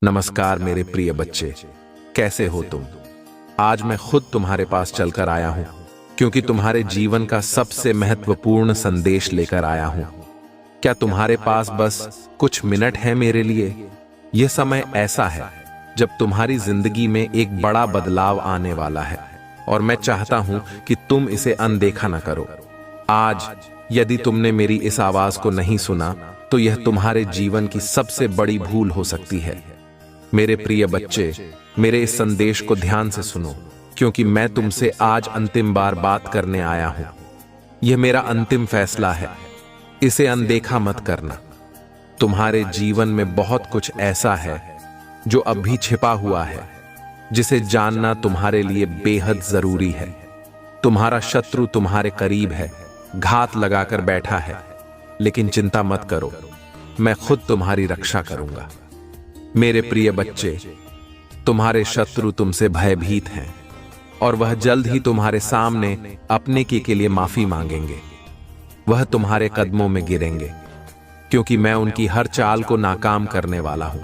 नमस्कार मेरे प्रिय बच्चे, कैसे हो तुम। आज मैं खुद तुम्हारे पास चलकर आया हूं क्योंकि तुम्हारे जीवन का सबसे महत्वपूर्ण संदेश लेकर आया हूं। क्या तुम्हारे पास बस कुछ मिनट है मेरे लिए? यह समय ऐसा है जब तुम्हारी जिंदगी में एक बड़ा बदलाव आने वाला है और मैं चाहता हूं कि तुम इसे अनदेखा न करो। आज यदि तुमने मेरी इस आवाज को नहीं सुना तो यह तुम्हारे जीवन की सबसे बड़ी भूल हो सकती है। मेरे प्रिय बच्चे, मेरे इस संदेश को ध्यान से सुनो क्योंकि मैं तुमसे आज अंतिम बार बात करने आया हूं। यह मेरा अंतिम फैसला है, इसे अनदेखा मत करना। तुम्हारे जीवन में बहुत कुछ ऐसा है जो अभी छिपा हुआ है, जिसे जानना तुम्हारे लिए बेहद जरूरी है। तुम्हारा शत्रु तुम्हारे करीब है, घात लगाकर बैठा है, लेकिन चिंता मत करो, मैं खुद तुम्हारी रक्षा करूंगा। मेरे प्रिय बच्चे, तुम्हारे शत्रु तुमसे भयभीत हैं और वह जल्द ही तुम्हारे सामने अपने के लिए माफी मांगेंगे। वह तुम्हारे कदमों में गिरेंगे क्योंकि मैं उनकी हर चाल को नाकाम करने वाला हूं।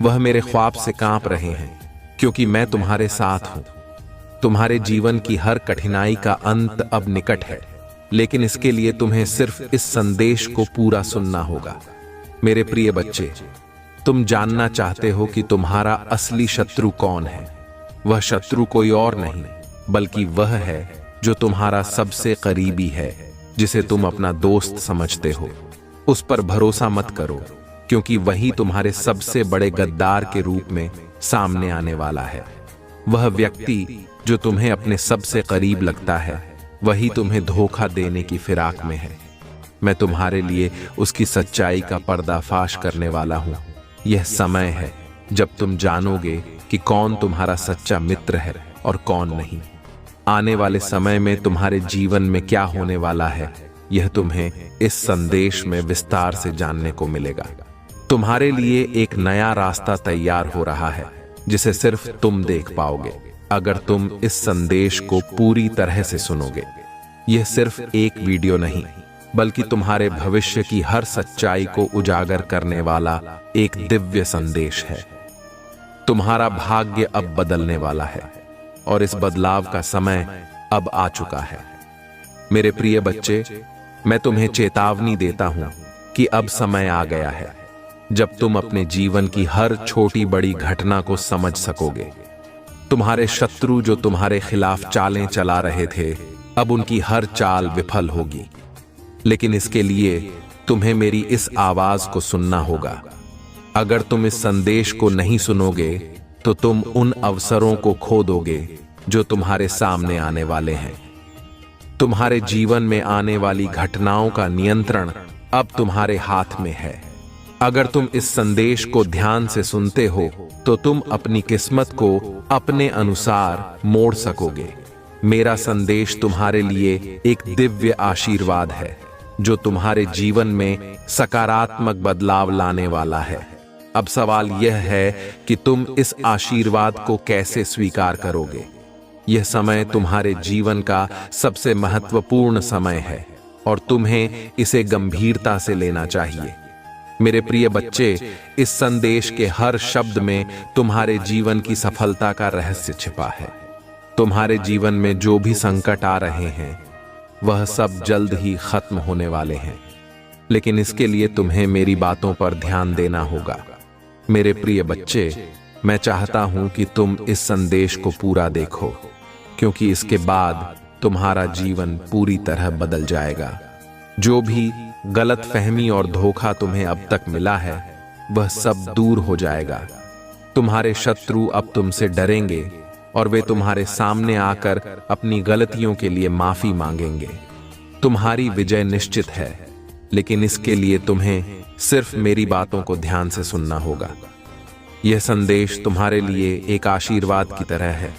वह मेरे ख्वाब से कांप रहे हैं क्योंकि मैं तुम्हारे साथ हूं। तुम्हारे जीवन की हर कठिनाई का अंत अब निकट है, लेकिन इसके लिए तुम्हें सिर्फ इस संदेश को पूरा सुनना होगा। मेरे प्रिय बच्चे, तुम जानना चाहते हो कि तुम्हारा असली शत्रु कौन है। वह शत्रु कोई और नहीं बल्कि वह है जो तुम्हारा सबसे करीबी है, जिसे तुम अपना दोस्त समझते हो। उस पर भरोसा मत करो क्योंकि वही तुम्हारे सबसे बड़े गद्दार के रूप में सामने आने वाला है। वह व्यक्ति जो तुम्हें अपने सबसे करीब लगता है, वही तुम्हें धोखा देने की फिराक में है। मैं तुम्हारे लिए उसकी सच्चाई का पर्दाफाश करने वाला हूं। यह समय है जब तुम जानोगे कि कौन तुम्हारा सच्चा मित्र है और कौन नहीं। आने वाले समय में तुम्हारे जीवन में क्या होने वाला है, यह तुम्हें इस संदेश में विस्तार से जानने को मिलेगा। तुम्हारे लिए एक नया रास्ता तैयार हो रहा है जिसे सिर्फ तुम देख पाओगे अगर तुम इस संदेश को पूरी तरह से सुनोगे। यह सिर्फ एक वीडियो नहीं बल्कि तुम्हारे भविष्य की हर सच्चाई को उजागर करने वाला एक दिव्य संदेश है। तुम्हारा भाग्य अब बदलने वाला है और इस बदलाव का समय अब आ चुका है। मेरे प्रिय बच्चे, मैं तुम्हें चेतावनी देता हूं कि अब समय आ गया है जब तुम अपने जीवन की हर छोटी बड़ी घटना को समझ सकोगे। तुम्हारे शत्रु जो तुम्हारे खिलाफ चालें चला रहे थे, अब उनकी हर चाल विफल होगी। लेकिन इसके लिए तुम्हें मेरी इस आवाज को सुनना होगा। अगर तुम इस संदेश को नहीं सुनोगे तो तुम उन अवसरों को खो दोगे जो तुम्हारे सामने आने वाले हैं। तुम्हारे जीवन में आने वाली घटनाओं का नियंत्रण अब तुम्हारे हाथ में है। अगर तुम इस संदेश को ध्यान से सुनते हो तो तुम अपनी किस्मत को अपने अनुसार मोड़ सकोगे। मेरा संदेश तुम्हारे लिए एक दिव्य आशीर्वाद है जो तुम्हारे जीवन में सकारात्मक बदलाव लाने वाला है। अब सवाल यह है कि तुम इस आशीर्वाद को कैसे स्वीकार करोगे। यह समय तुम्हारे जीवन का सबसे महत्वपूर्ण समय है और तुम्हें इसे गंभीरता से लेना चाहिए। मेरे प्रिय बच्चे, इस संदेश के हर शब्द में तुम्हारे जीवन की सफलता का रहस्य छिपा है। तुम्हारे जीवन में जो भी संकट आ रहे हैं वह सब जल्द ही खत्म होने वाले हैं, लेकिन इसके लिए तुम्हें मेरी बातों पर ध्यान देना होगा। मेरे प्रिय बच्चे, मैं चाहता हूं कि तुम इस संदेश को पूरा देखो क्योंकि इसके बाद तुम्हारा जीवन पूरी तरह बदल जाएगा। जो भी गलतफहमी और धोखा तुम्हें अब तक मिला है वह सब दूर हो जाएगा। तुम्हारे शत्रु अब तुमसे डरेंगे और वे तुम्हारे सामने आकर अपनी गलतियों के लिए माफी मांगेंगे। तुम्हारी विजय निश्चित है, लेकिन इसके लिए तुम्हें सिर्फ मेरी बातों को ध्यान से सुनना होगा। यह संदेश तुम्हारे लिए एक आशीर्वाद की तरह है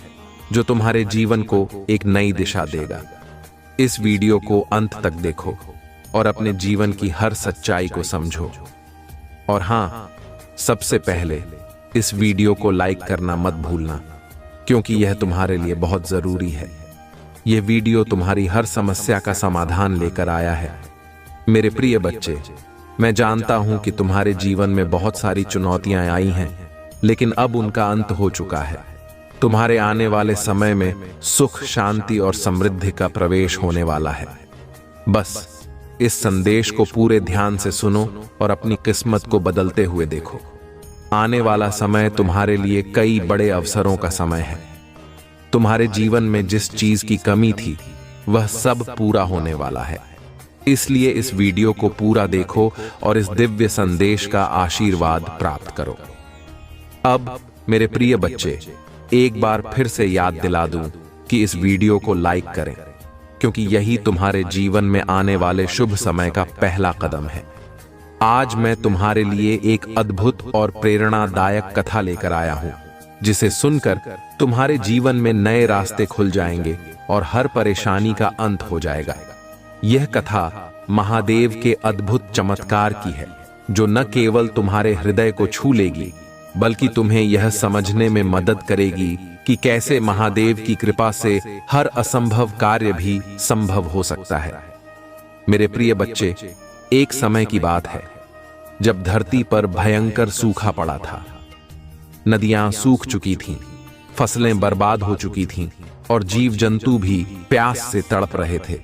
जो तुम्हारे जीवन को एक नई दिशा देगा। इस वीडियो को अंत तक देखो और अपने जीवन की हर सच्चाई को समझो। और हां, सबसे पहले इस वीडियो को लाइक करना मत भूलना क्योंकि यह तुम्हारे लिए बहुत जरूरी है। यह वीडियो तुम्हारी हर समस्या का समाधान लेकर आया है। मेरे प्रिय बच्चे, मैं जानता हूं कि तुम्हारे जीवन में बहुत सारी चुनौतियां आई हैं, लेकिन अब उनका अंत हो चुका है। तुम्हारे आने वाले समय में सुख, शांति और समृद्धि का प्रवेश होने वाला है। बस इस संदेश को पूरे ध्यान से सुनो और अपनी किस्मत को बदलते हुए देखो। आने वाला समय तुम्हारे लिए कई बड़े अवसरों का समय है। तुम्हारे जीवन में जिस चीज की कमी थी वह सब पूरा होने वाला है। इसलिए इस वीडियो को पूरा देखो और इस दिव्य संदेश का आशीर्वाद प्राप्त करो। अब मेरे प्रिय बच्चे, एक बार फिर से याद दिला दूं कि इस वीडियो को लाइक करें, क्योंकि यही तुम्हारे जीवन में आने वाले शुभ समय का पहला कदम है। आज मैं तुम्हारे लिए एक अद्भुत और प्रेरणादायक कथा लेकर आया हूं, जिसे सुनकर तुम्हारे जीवन में नए रास्ते खुल जाएंगे और हर परेशानी का अंत हो जाएगा। यह कथा महादेव के अद्भुत चमत्कार की है, जो न केवल तुम्हारे हृदय को छू लेगी, बल्कि तुम्हें यह समझने में मदद करेगी कि कैसे महादेव की कृपा से हर असंभव कार्य भी संभव हो सकता है। मेरे प्रिय बच्चे, एक समय की बात है जब धरती पर भयंकर सूखा पड़ा था। नदियां सूख चुकी थीं, फसलें बर्बाद हो चुकी थीं और जीव जंतु भी प्यास से तड़प रहे थे।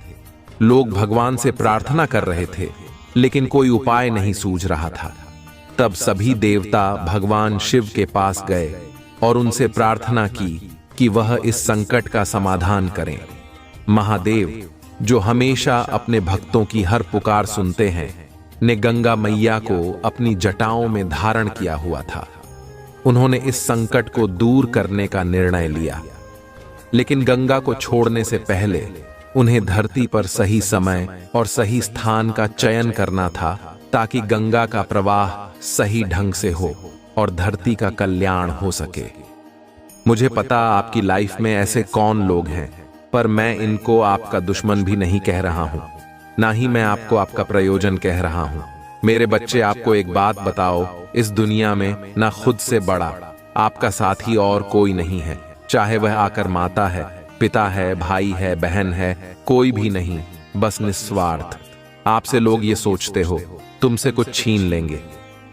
लोग भगवान से प्रार्थना कर रहे थे, लेकिन कोई उपाय नहीं सूझ रहा था। तब सभी देवता भगवान शिव के पास गए और उनसे प्रार्थना की कि वह इस संकट का समाधान करें। महादेव, जो हमेशा अपने भक्तों की हर पुकार सुनते हैं, ने गंगा मैया को अपनी जटाओं में धारण किया हुआ था। उन्होंने इस संकट को दूर करने का निर्णय लिया, लेकिन गंगा को छोड़ने से पहले उन्हें धरती पर सही समय और सही स्थान का चयन करना था, ताकि गंगा का प्रवाह सही ढंग से हो और धरती का कल्याण हो सके। मुझे पता आपकी लाइफ में ऐसे कौन लोग हैं, पर मैं इनको आपका दुश्मन भी नहीं कह रहा हूं, ना ही मैं आपको आपका प्रयोजन कह रहा हूं। मेरे बच्चे, आपको एक बात बताओ, इस दुनिया में ना खुद से बड़ा आपका साथी और कोई नहीं है। चाहे वह आकर माता है, पिता है, भाई है, बहन है, कोई भी नहीं, बस निस्वार्थ। आपसे लोग ये सोचते हो तुमसे कुछ छीन लेंगे,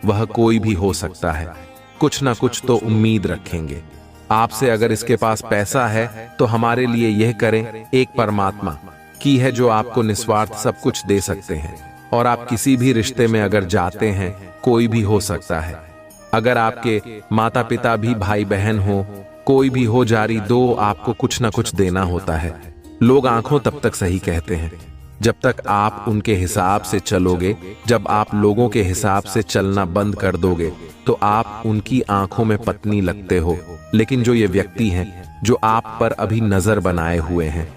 वह कोई भी हो सकता है। कुछ ना कुछ तो उम्मीद रखेंगे आपसे। अगर इसके पास पैसा है तो हमारे लिए यह करें, एक परमात्मा की है जो आपको निस्वार्थ सब कुछ दे सकते हैं। और आप किसी भी रिश्ते में अगर जाते हैं, कोई भी हो सकता है। अगर आपके माता पिता भी भाई बहन हो, कोई भी हो, जारी दो, आपको कुछ ना कुछ देना होता है। लोग आंखों तब तक सही कहते हैं जब तक आप उनके हिसाब से चलोगे। जब आप लोगों के हिसाब से चलना बंद कर दोगे तो आप उनकी आंखों में पत्नी लगते हो। लेकिन जो ये व्यक्ति हैं जो आप पर अभी नजर बनाए हुए हैं,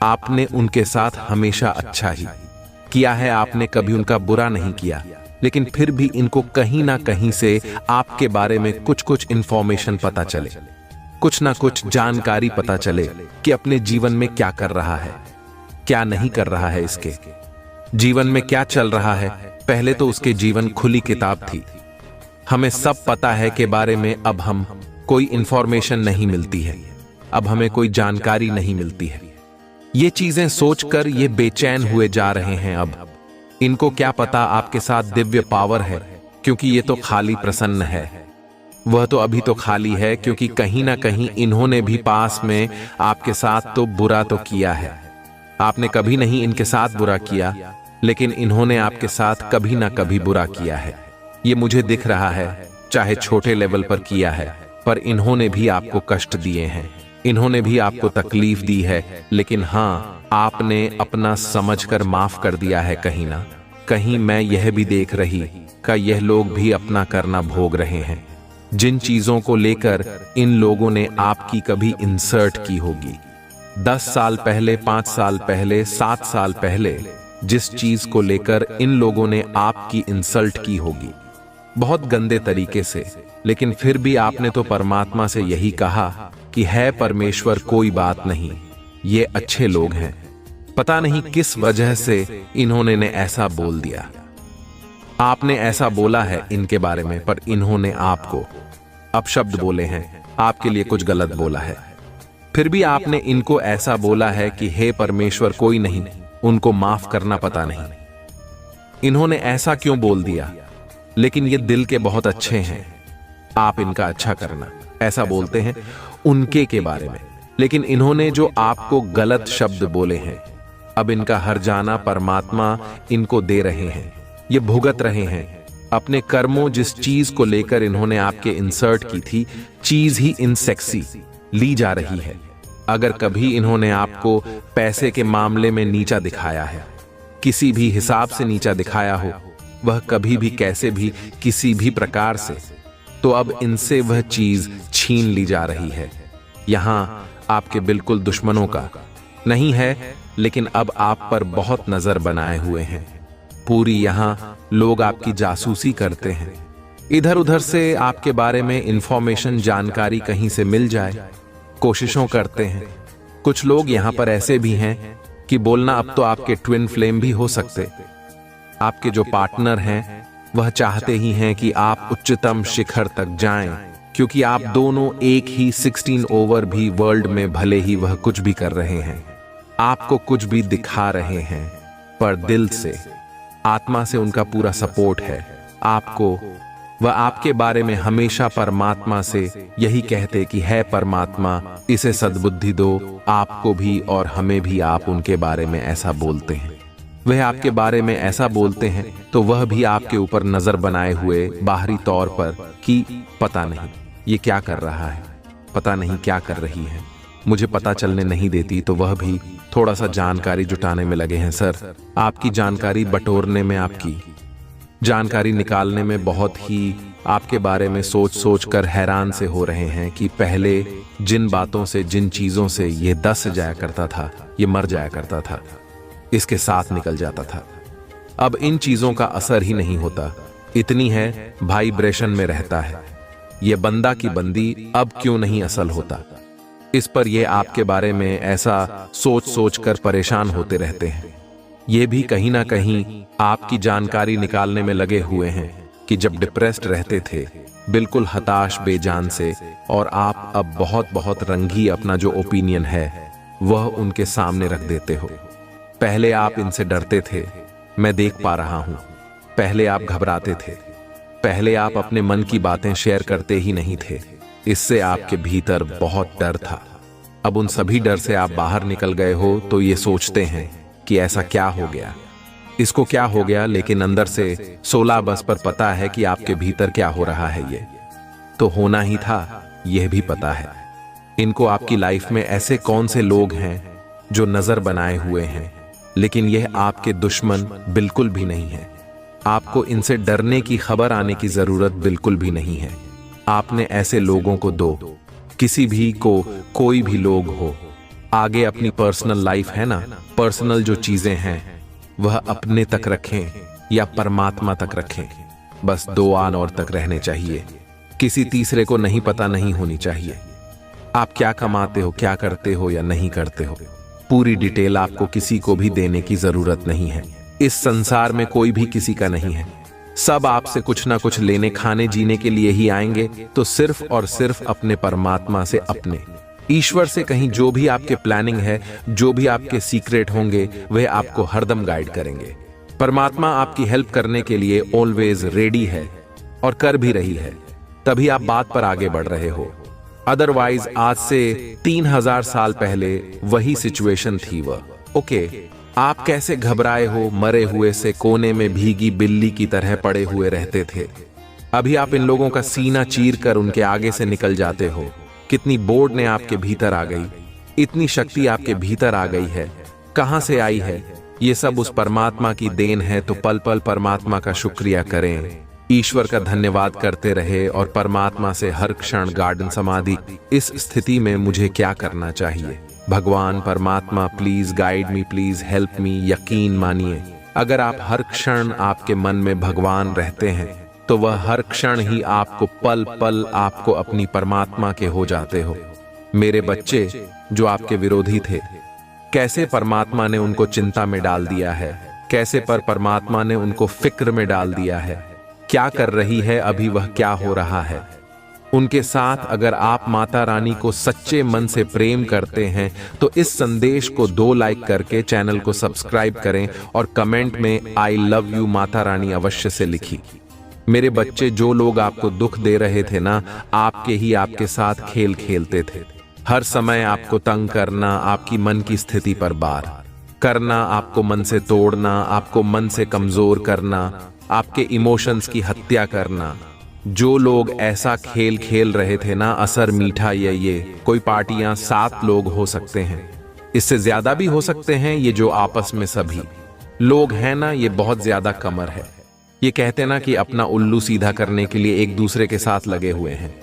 आपने उनके साथ हमेशा अच्छा ही किया है, आपने कभी उनका बुरा नहीं किया। लेकिन फिर भी इनको कहीं ना कहीं से आपके बारे में कुछ इंफॉर्मेशन पता चले, कुछ ना कुछ जानकारी पता चले कि अपने जीवन में क्या कर रहा है, क्या नहीं कर रहा है, इसके जीवन में क्या चल रहा है। पहले तो उसके जीवन खुली किताब थी, हमें सब पता है के बारे में। अब हम कोई इंफॉर्मेशन नहीं मिलती है, अब हमें कोई जानकारी नहीं मिलती है। ये चीजें सोचकर ये बेचैन हुए जा रहे हैं। अब इनको क्या पता आपके साथ दिव्य पावर है, क्योंकि ये तो खाली प्रसन्न है। वह तो अभी तो खाली है, क्योंकि कहीं ना कहीं इन्होंने भी पास में आपके साथ तो बुरा तो किया है। आपने कभी नहीं इनके साथ बुरा किया, लेकिन इन्होंने आपके साथ कभी ना कभी बुरा किया है। ये मुझे दिख रहा है, चाहे छोटे लेवल पर किया है, पर इन्होंने भी आपको कष्ट दिए हैं, इन्होंने भी आपको तकलीफ दी है। लेकिन हाँ, आपने अपना समझकर माफ कर दिया है। कहीं ना कहीं मैं यह भी देख रही कि यह लोग भी अपना करना भोग रहे हैं। जिन चीजों को लेकर इन लोगों ने आपकी कभी इंसर्ट की होगी, 10 साल पहले, 5 साल पहले, 7 साल पहले, जिस चीज को लेकर इन लोगों ने आपकी इंसल्ट की होगी, बहुत गंदे तरीके से, लेकिन फिर भी आपने तो परमात्मा से यही कहा कि है परमेश्वर, कोई बात नहीं, ये अच्छे लोग हैं। पता नहीं किस वजह से इन्होंने ने ऐसा बोल दिया। आपने ऐसा बोला है इनके बारे में, पर इन्होंने आपको अपशब्द बोले हैं, आपके लिए कुछ गलत बोला है। फिर भी आपने इनको ऐसा बोला है कि हे परमेश्वर, कोई नहीं, उनको माफ करना पता नहीं। इन्होंने ऐसा क्यों बोल दिया? लेकिन ये दिल के बहुत अच्छे हैं, आप इनका अच्छा करना, ऐसा बोलते हैं उनके के बारे में। लेकिन इन्होंने जो आपको गलत शब्द बोले हैं, अब इनका हर जाना परमात्मा इनको दे रहे हैं। ये भुगत रहे हैं अपने कर्मों। जिस चीज को लेकर इन्होंने आपके इंसर्ट की थी, चीज ही इनसेक्सी ली जा रही है। अगर कभी इन्होंने आपको पैसे के मामले में नीचा दिखाया है, किसी भी हिसाब से नीचा दिखाया हो, वह कभी भी कैसे भी किसी भी प्रकार से, तो अब इनसे वह चीज छीन ली जा रही है। यहां आपके बिल्कुल दुश्मनों का नहीं है, लेकिन अब आप पर बहुत नजर बनाए हुए हैं। पूरी यहां लोग आपकी जासूसी करते हैं। इधर उधर से आपके बारे में इंफॉर्मेशन, जानकारी कहीं से मिल जाए, कोशिशों करते हैं। कुछ लोग यहां पर ऐसे भी हैं कि बोलना अब तो आपके ट्विन फ्लेम भी हो सकते। आपके जो पार्टनर हैं वह चाहते ही हैं कि आप उच्चतम शिखर तक जाएं, क्योंकि आप दोनों एक ही 16 ओवर भी वर्ल्ड में भले ही वह कुछ भी कर रहे हैं, आपको कुछ भी दिखा रहे हैं, पर दिल से, आत्मा से उनका पूरा सपोर्ट है आपको। वह आपके बारे में हमेशा परमात्मा से यही कहते कि है परमात्मा, इसे सद्बुद्धि दो, आपको भी और हमें भी। आप उनके बारे में ऐसा बोलते हैं, वह आपके बारे में ऐसा बोलते हैं, तो वह भी आपके ऊपर नजर बनाए हुए बाहरी तौर पर कि पता नहीं ये क्या कर रहा है, पता नहीं क्या कर रही है, मुझे पता चलने नहीं देती, तो वह भी थोड़ा सा जानकारी जुटाने में लगे हैं। सर, आपकी जानकारी बटोरने में, आपकी जानकारी निकालने में बहुत ही आपके बारे में सोच सोच कर हैरान से हो रहे हैं कि पहले जिन बातों से, जिन चीजों से ये दस जाया करता था, ये मर जाया करता था, इसके साथ निकल जाता था, अब इन चीजों का असर ही नहीं होता। इतनी है वाइब्रेशन में रहता है। ये बंदा की बंदी अब क्यों नहीं असल होता, इस पर ये आपके बारे में ऐसा सोच सोच कर परेशान होते रहते हैं। ये भी कहीं ना कहीं आपकी जानकारी निकालने में लगे हुए हैं कि जब डिप्रेस्ड रहते थे, बिल्कुल हताश बेजान से, और आप अब बहुत बहुत रंगी अपना जो ओपिनियन है वह उनके सामने रख देते हो। पहले आप इनसे डरते थे, मैं देख पा रहा हूं। पहले आप घबराते थे, पहले आप अपने मन की बातें शेयर करते ही नहीं थे, इससे आपके भीतर बहुत डर था। अब उन सभी डर से आप बाहर निकल गए हो, तो ये सोचते हैं कि ऐसा क्या हो गया, इसको क्या हो गया, लेकिन अंदर से 16 बस पर पता है कि आपके भीतर क्या हो रहा है। ये तो होना ही था, यह भी पता है। इनको आपकी लाइफ में ऐसे कौन से लोग हैं जो नजर बनाए हुए हैं, लेकिन यह आपके दुश्मन बिल्कुल भी नहीं है। आपको इनसे डरने की खबर आने की जरूरत बिल्कुल भी नहीं है। आपने ऐसे लोगों को दो, किसी भी को, कोई भी लोग हो, आगे अपनी पर्सनल लाइफ है ना, पर्सनल जो चीजें हैं वह अपने तक रखें या परमात्मा तक रखें। बस 2 आन और तक रहने चाहिए, किसी तीसरे को नहीं पता नहीं होनी चाहिए। आप क्या कमाते हो, क्या करते हो या नहीं करते हो, पूरी डिटेल आपको किसी को भी देने की जरूरत नहीं है। इस संसार में कोई भी किसी का नहीं है, सब आपसे कुछ ना कुछ लेने, खाने, जीने के लिए ही आएंगे, तो सिर्फ और सिर्फ अपने परमात्मा से, अपने ईश्वर से कहीं जो भी आपके प्लानिंग है, जो भी आपके सीक्रेट होंगे, वह आपको हरदम गाइड करेंगे। परमात्मा आपकी हेल्प करने के लिए ऑलवेज रेडी है और कर भी रही है, तभी आप बात पर आगे बढ़ रहे हो। अदरवाइज आज से 3000 साल पहले वही सिचुएशन थी वह। ओके, आप कैसे घबराए हो, मरे हुए से कोने में भीगी बिल्ली की तरह पड़े हुए रहते थे, अभी आप इन लोगों का सीना चीर कर उनके आगे से निकल जाते हो। कितनी बोर्ड ने आपके भीतर आ गई, इतनी शक्ति आपके भीतर आ गई है, कहां से आई है? ये सब उस परमात्मा की देन है, तो पल पल परमात्मा का शुक्रिया करें, ईश्वर का धन्यवाद करते रहे और परमात्मा से हर क्षण गार्डन समाधि। इस स्थिति में मुझे क्या करना चाहिए? भगवान परमात्मा please guide me, please help me. यकीन मानिए, अगर आप हर क्षण आपके मन में भगवान रहते हैं, तो वह हर क्षण ही आपको, पल पल आपको अपनी परमात्मा के हो जाते हो। मेरे बच्चे जो आपके विरोधी थे, कैसे परमात्मा ने उनको चिंता में डाल दिया है, कैसे पर परमात्मा ने उनको फिक्र में डाल दिया है। क्या कर रही है अभी वह, क्या हो रहा है उनके साथ? अगर आप माता रानी को सच्चे मन से प्रेम करते हैं, तो इस संदेश को 2 लाइक करके चैनल को सब्सक्राइब करें और कमेंट में I love you Mata Rani अवश्य से लिखी। मेरे बच्चे, जो लोग आपको दुख दे रहे थे ना, आपके ही आपके साथ खेल खेलते थे। हर समय आपको तंग करना, आपकी मन की स्थिति पर बार करना, आपको मन से तोड़ना, आपको मन से कमजोर करना, आपके इमोशंस की हत्या करना। जो लोग ऐसा खेल खेल रहे थे ना, असर मीठा ये कोई पार्टियां 7 लोग हो सकते हैं, इससे ज्यादा भी हो सकते हैं। ये जो आपस में सभी लोग हैं ना, ये बहुत ज्यादा कमर है। ये कहते ना कि अपना उल्लू सीधा करने के लिए एक दूसरे के साथ लगे हुए हैं।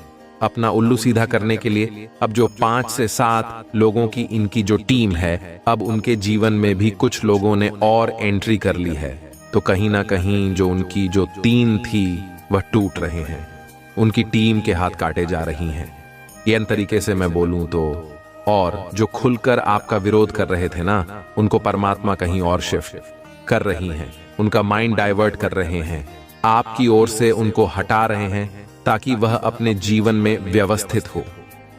अपना उल्लू सीधा करने के लिए अब जो 5 से 7 लोगों की इनकी जो टीम है, अब उनके जीवन में भी कुछ लोगों ने और एंट्री कर ली है। तो कहीं ना कहीं जो उनकी जो 3 थी वह टूट रहे हैं, उनकी टीम के हाथ काटे जा रही हैं। ये तरीके से मैं बोलूं तो, और जो खुलकर आपका विरोध कर रहे थे ना, उनको परमात्मा कहीं और शिफ्ट कर रही हैं, उनका माइंड डाइवर्ट कर रहे हैं, आपकी ओर से उनको हटा रहे हैं, ताकि वह अपने जीवन में व्यवस्थित हो,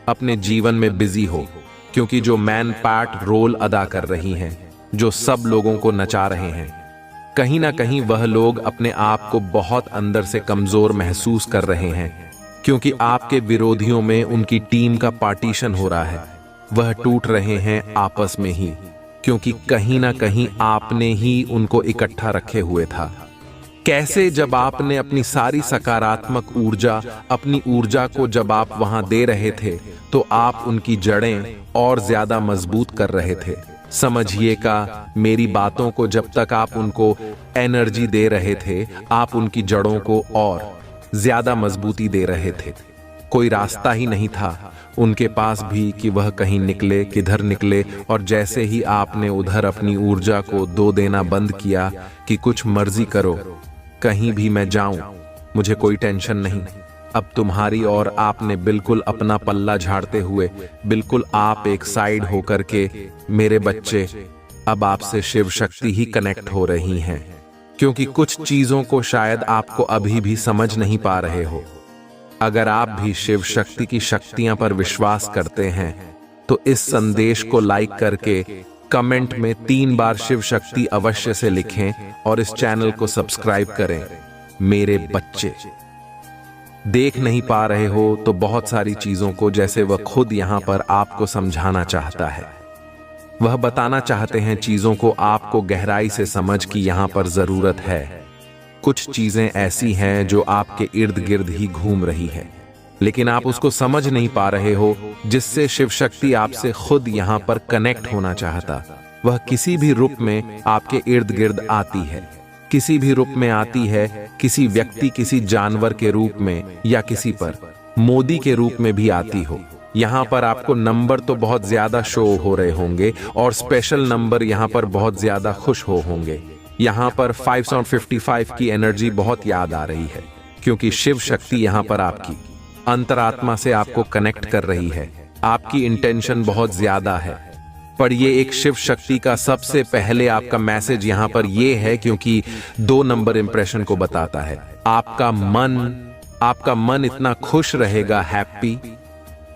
अपने जीवन में बिजी हो। क्योंकि जो मैन पार्ट रोल अदा कर रही हैं, जो सब लोगों को नचा रहे हैं, कहीं ना कहीं वह लोग अपने आप को बहुत अंदर से कमजोर महसूस कर रहे हैं। क्योंकि आपके विरोधियों में उनकी टीम का पार्टीशन हो रहा है, वह टूट रहे हैं आपस में ही। क्योंकि कहीं ना कहीं आपने ही उनको इकट्ठा रखे हुए था। कैसे? जब आपने अपनी सारी सकारात्मक ऊर्जा, अपनी ऊर्जा को जब आप वहां दे रहे थे, तो आप उनकी जड़ें और ज्यादा मजबूत कर रहे थे। समझिएगा मेरी बातों को, जब तक आप उनको एनर्जी दे रहे थे, आप उनकी जड़ों को और ज्यादा मजबूती दे रहे थे। कोई रास्ता ही नहीं था उनके पास भी कि वह कहीं निकले, किधर निकले। और जैसे ही आपने उधर अपनी ऊर्जा को दो देना बंद किया कि कुछ मर्जी करो, कहीं भी मैं जाऊं, मुझे कोई टेंशन नहीं, अब तुम्हारी और आपने बिल्कुल अपना पल्ला झाड़ते हुए, बिल्कुल आप एक साइड होकर के, मेरे बच्चे अब आपसे शिव शक्ति ही कनेक्ट हो रही हैं। क्योंकि कुछ चीजों को शायद आपको अभी भी समझ नहीं पा रहे हो। अगर आप भी शिव शक्ति की शक्तियां पर विश्वास करते हैं, तो इस संदेश को लाइक करके कमेंट में 3 बार शिव शक्ति अवश्य से लिखें और इस चैनल को सब्सक्राइब करें। मेरे बच्चे देख नहीं पा रहे हो तो बहुत सारी चीजों को, जैसे वह खुद यहां पर आपको समझाना चाहता है, वह बताना चाहते हैं चीजों को आपको गहराई से समझ की यहां पर जरूरत है। कुछ चीजें ऐसी हैं जो आपके इर्द गिर्द ही घूम रही है, लेकिन आप उसको समझ नहीं पा रहे हो, जिससे शिव शक्ति आपसे खुद यहां पर कनेक्ट होना चाहता। वह किसी भी रूप में आपके इर्द गिर्द आती है, किसी भी रूप में आती है, किसी व्यक्ति, किसी जानवर के रूप में, या किसी पर मोदी के रूप में भी आती हो। यहाँ पर आपको नंबर तो बहुत ज्यादा शो हो रहे होंगे और स्पेशल नंबर यहाँ पर बहुत ज्यादा खुश होंगे। यहाँ पर 555 की एनर्जी बहुत याद आ रही है, क्योंकि शिव शक्ति यहाँ पर आपकी अंतरात्मा से आपको कनेक्ट कर रही है। आपकी इंटेंशन बहुत ज्यादा है, पर ये एक शिव शक्ति का सबसे पहले आपका मैसेज यहाँ पर ये है, क्योंकि 2 नंबर इंप्रेशन को बताता है। आपका मन इतना खुश रहेगा, हैप्पी,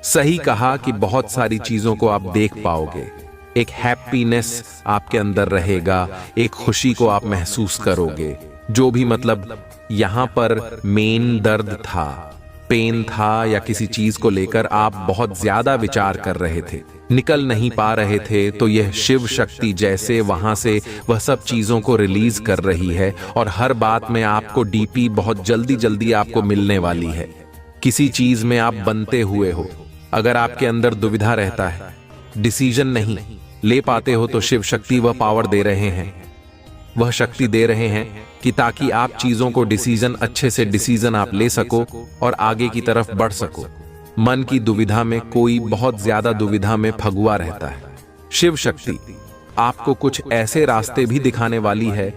सही कहा कि बहुत सारी चीजों को आप देख पाओगे। एक हैप्पीनेस आपके अंदर रहेगा, एक खुशी को आप महसूस करोगे। जो भी मतलब यहाँ पर मेन दर्द था, पेन था, या किसी चीज को लेकर आप बहुत ज्यादा विचार कर रहे थे, निकल नहीं पा रहे थे, तो यह शिव शक्ति जैसे वहां से वह सब चीजों को रिलीज कर रही है। और हर बात में आपको डीपी बहुत जल्दी जल्दी आपको मिलने वाली है। किसी चीज में आप बनते हुए हो, अगर आपके अंदर दुविधा रहता है, डिसीजन नहीं ले पाते हो, तो शिव शक्ति वह पावर दे रहे हैं, वह शक्ति दे रहे हैं कि ताकि आप चीजों को डिसीजन, अच्छे से डिसीजन आप ले सको और आगे की तरफ बढ़ सको। मन की दुविधा में, कोई बहुत ज्यादा दुविधा में फगुआ रहता है, शिव शक्ति आपको कुछ ऐसे रास्ते भी दिखाने वाली है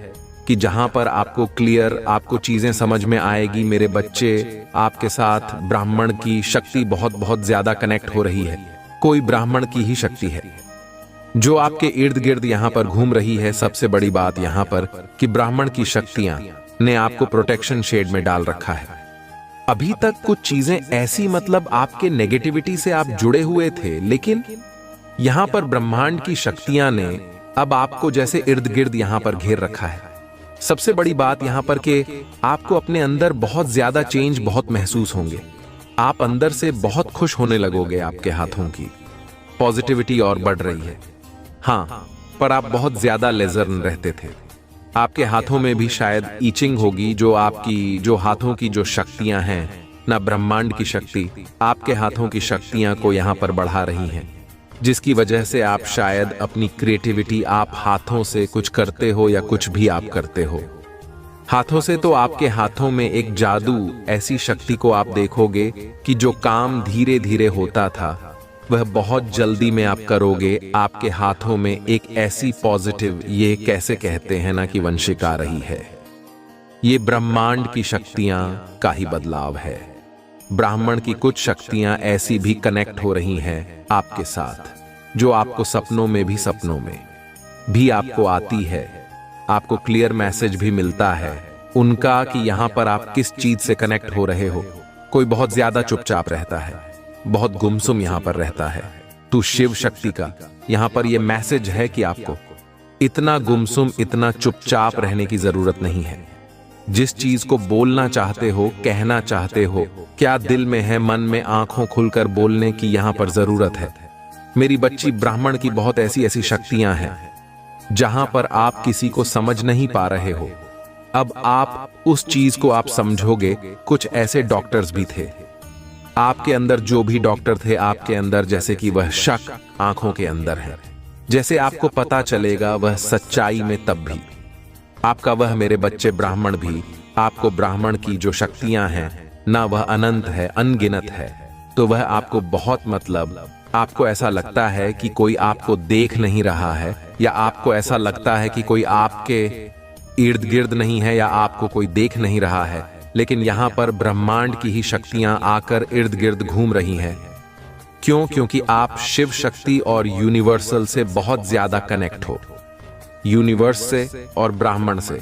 कि जहां पर आपको क्लियर, आपको चीजें समझ में आएगी। मेरे बच्चे, आपके साथ ब्राह्मण की शक्ति बहुत बहुत ज्यादा कनेक्ट हो रही है। कोई ब्राह्मण की ही शक्ति है जो आपके इर्द गिर्द यहां पर घूम रही है। सबसे बड़ी बात यहां पर कि ब्राह्मण की शक्तियां ने आपको प्रोटेक्शन शेड में डाल रखा है। अभी तक कुछ चीजें ऐसी, मतलब आपके नेगेटिविटी से आप जुड़े हुए थे, लेकिन यहां पर ब्रह्मांड की शक्तियां ने अब आपको जैसे इर्द गिर्द यहां पर घेर रखा है। सबसे बड़ी बात यहां पर कि आपको अपने अंदर बहुत ज्यादा चेंज बहुत महसूस होंगे। आप अंदर से बहुत खुश होने लगोगे। आपके हाथों की पॉजिटिविटी और बढ़ रही है। हाँ, पर आप बहुत ज्यादा लेजर्न रहते थे। आपके हाथों में भी शायद ईचिंग होगी, जो हाथों की जो शक्तियां हैं ना, ब्रह्मांड की शक्ति आपके हाथों की शक्तियां को यहां पर बढ़ा रही हैं, जिसकी वजह से आप शायद अपनी क्रिएटिविटी, आप हाथों से कुछ करते हो या कुछ भी आप करते हो हाथों से, तो आपके हाथों में एक जादू, ऐसी शक्ति को आप देखोगे कि जो काम धीरे धीरे होता था वह बहुत जल्दी में आप करोगे। आपके हाथों में एक ऐसी पॉजिटिव, ये कैसे कहते हैं ना कि वंशिक आ रही है। ये ब्रह्मांड की शक्तियां का ही बदलाव है। ब्राह्मण की कुछ शक्तियां ऐसी भी कनेक्ट हो रही हैं आपके साथ, जो आपको सपनों में भी आपको आती है। आपको क्लियर मैसेज भी मिलता है उनका कि यहां पर आप किस चीज से कनेक्ट हो रहे हो। कोई बहुत ज्यादा चुपचाप रहता है, बहुत गुमसुम यहां पर रहता है। तो शिव शक्ति का यहां पर यह मैसेज है कि आपको इतना गुमसुम, इतना चुपचाप रहने की जरूरत नहीं है। जिस चीज को बोलना चाहते हो, कहना चाहते हो, क्या दिल में है, मन में, आंखों खुलकर बोलने की यहां पर जरूरत है। मेरी बच्ची, ब्राह्मण की बहुत ऐसी ऐसी शक्तियां हैं जहां पर आप किसी को समझ नहीं पा रहे हो। अब आप उस चीज को आप समझोगे। कुछ ऐसे डॉक्टर्स भी थे आपके अंदर, जो भी डॉक्टर थे आपके अंदर, जैसे कि वह शक आंखों के अंदर है। जैसे आपको पता चलेगा वह सच्चाई में, तब भी आपका वह मेरे बच्चे ब्राह्मण भी, आपको ब्राह्मण की जो शक्तियां हैं ना, वह अनंत है, अनगिनत है। तो वह आपको बहुत, मतलब आपको ऐसा लगता है कि कोई आपको देख नहीं रहा है, या आपको ऐसा लगता है कि कोई आपके इर्द गिर्द नहीं है, या आपको कोई देख नहीं रहा है। लेकिन यहां पर ब्रह्मांड की ही शक्तियां आकर इर्द गिर्द घूम रही हैं। क्यों? क्योंकि आप शिव शक्ति और यूनिवर्सल से बहुत ज्यादा कनेक्ट हो। यूनिवर्स से और ब्राह्मण से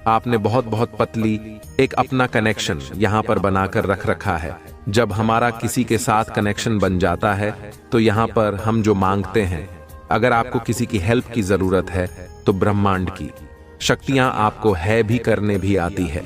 आपने बहुत बहुत पतली एक अपना कनेक्शन यहां पर बनाकर रख रखा है। जब हमारा किसी के साथ कनेक्शन बन जाता है तो यहां पर हम जो मांगते हैं, अगर आपको किसी की हेल्प की जरूरत है तो ब्रह्मांड की शक्तियां आपको है भी करने भी आती है।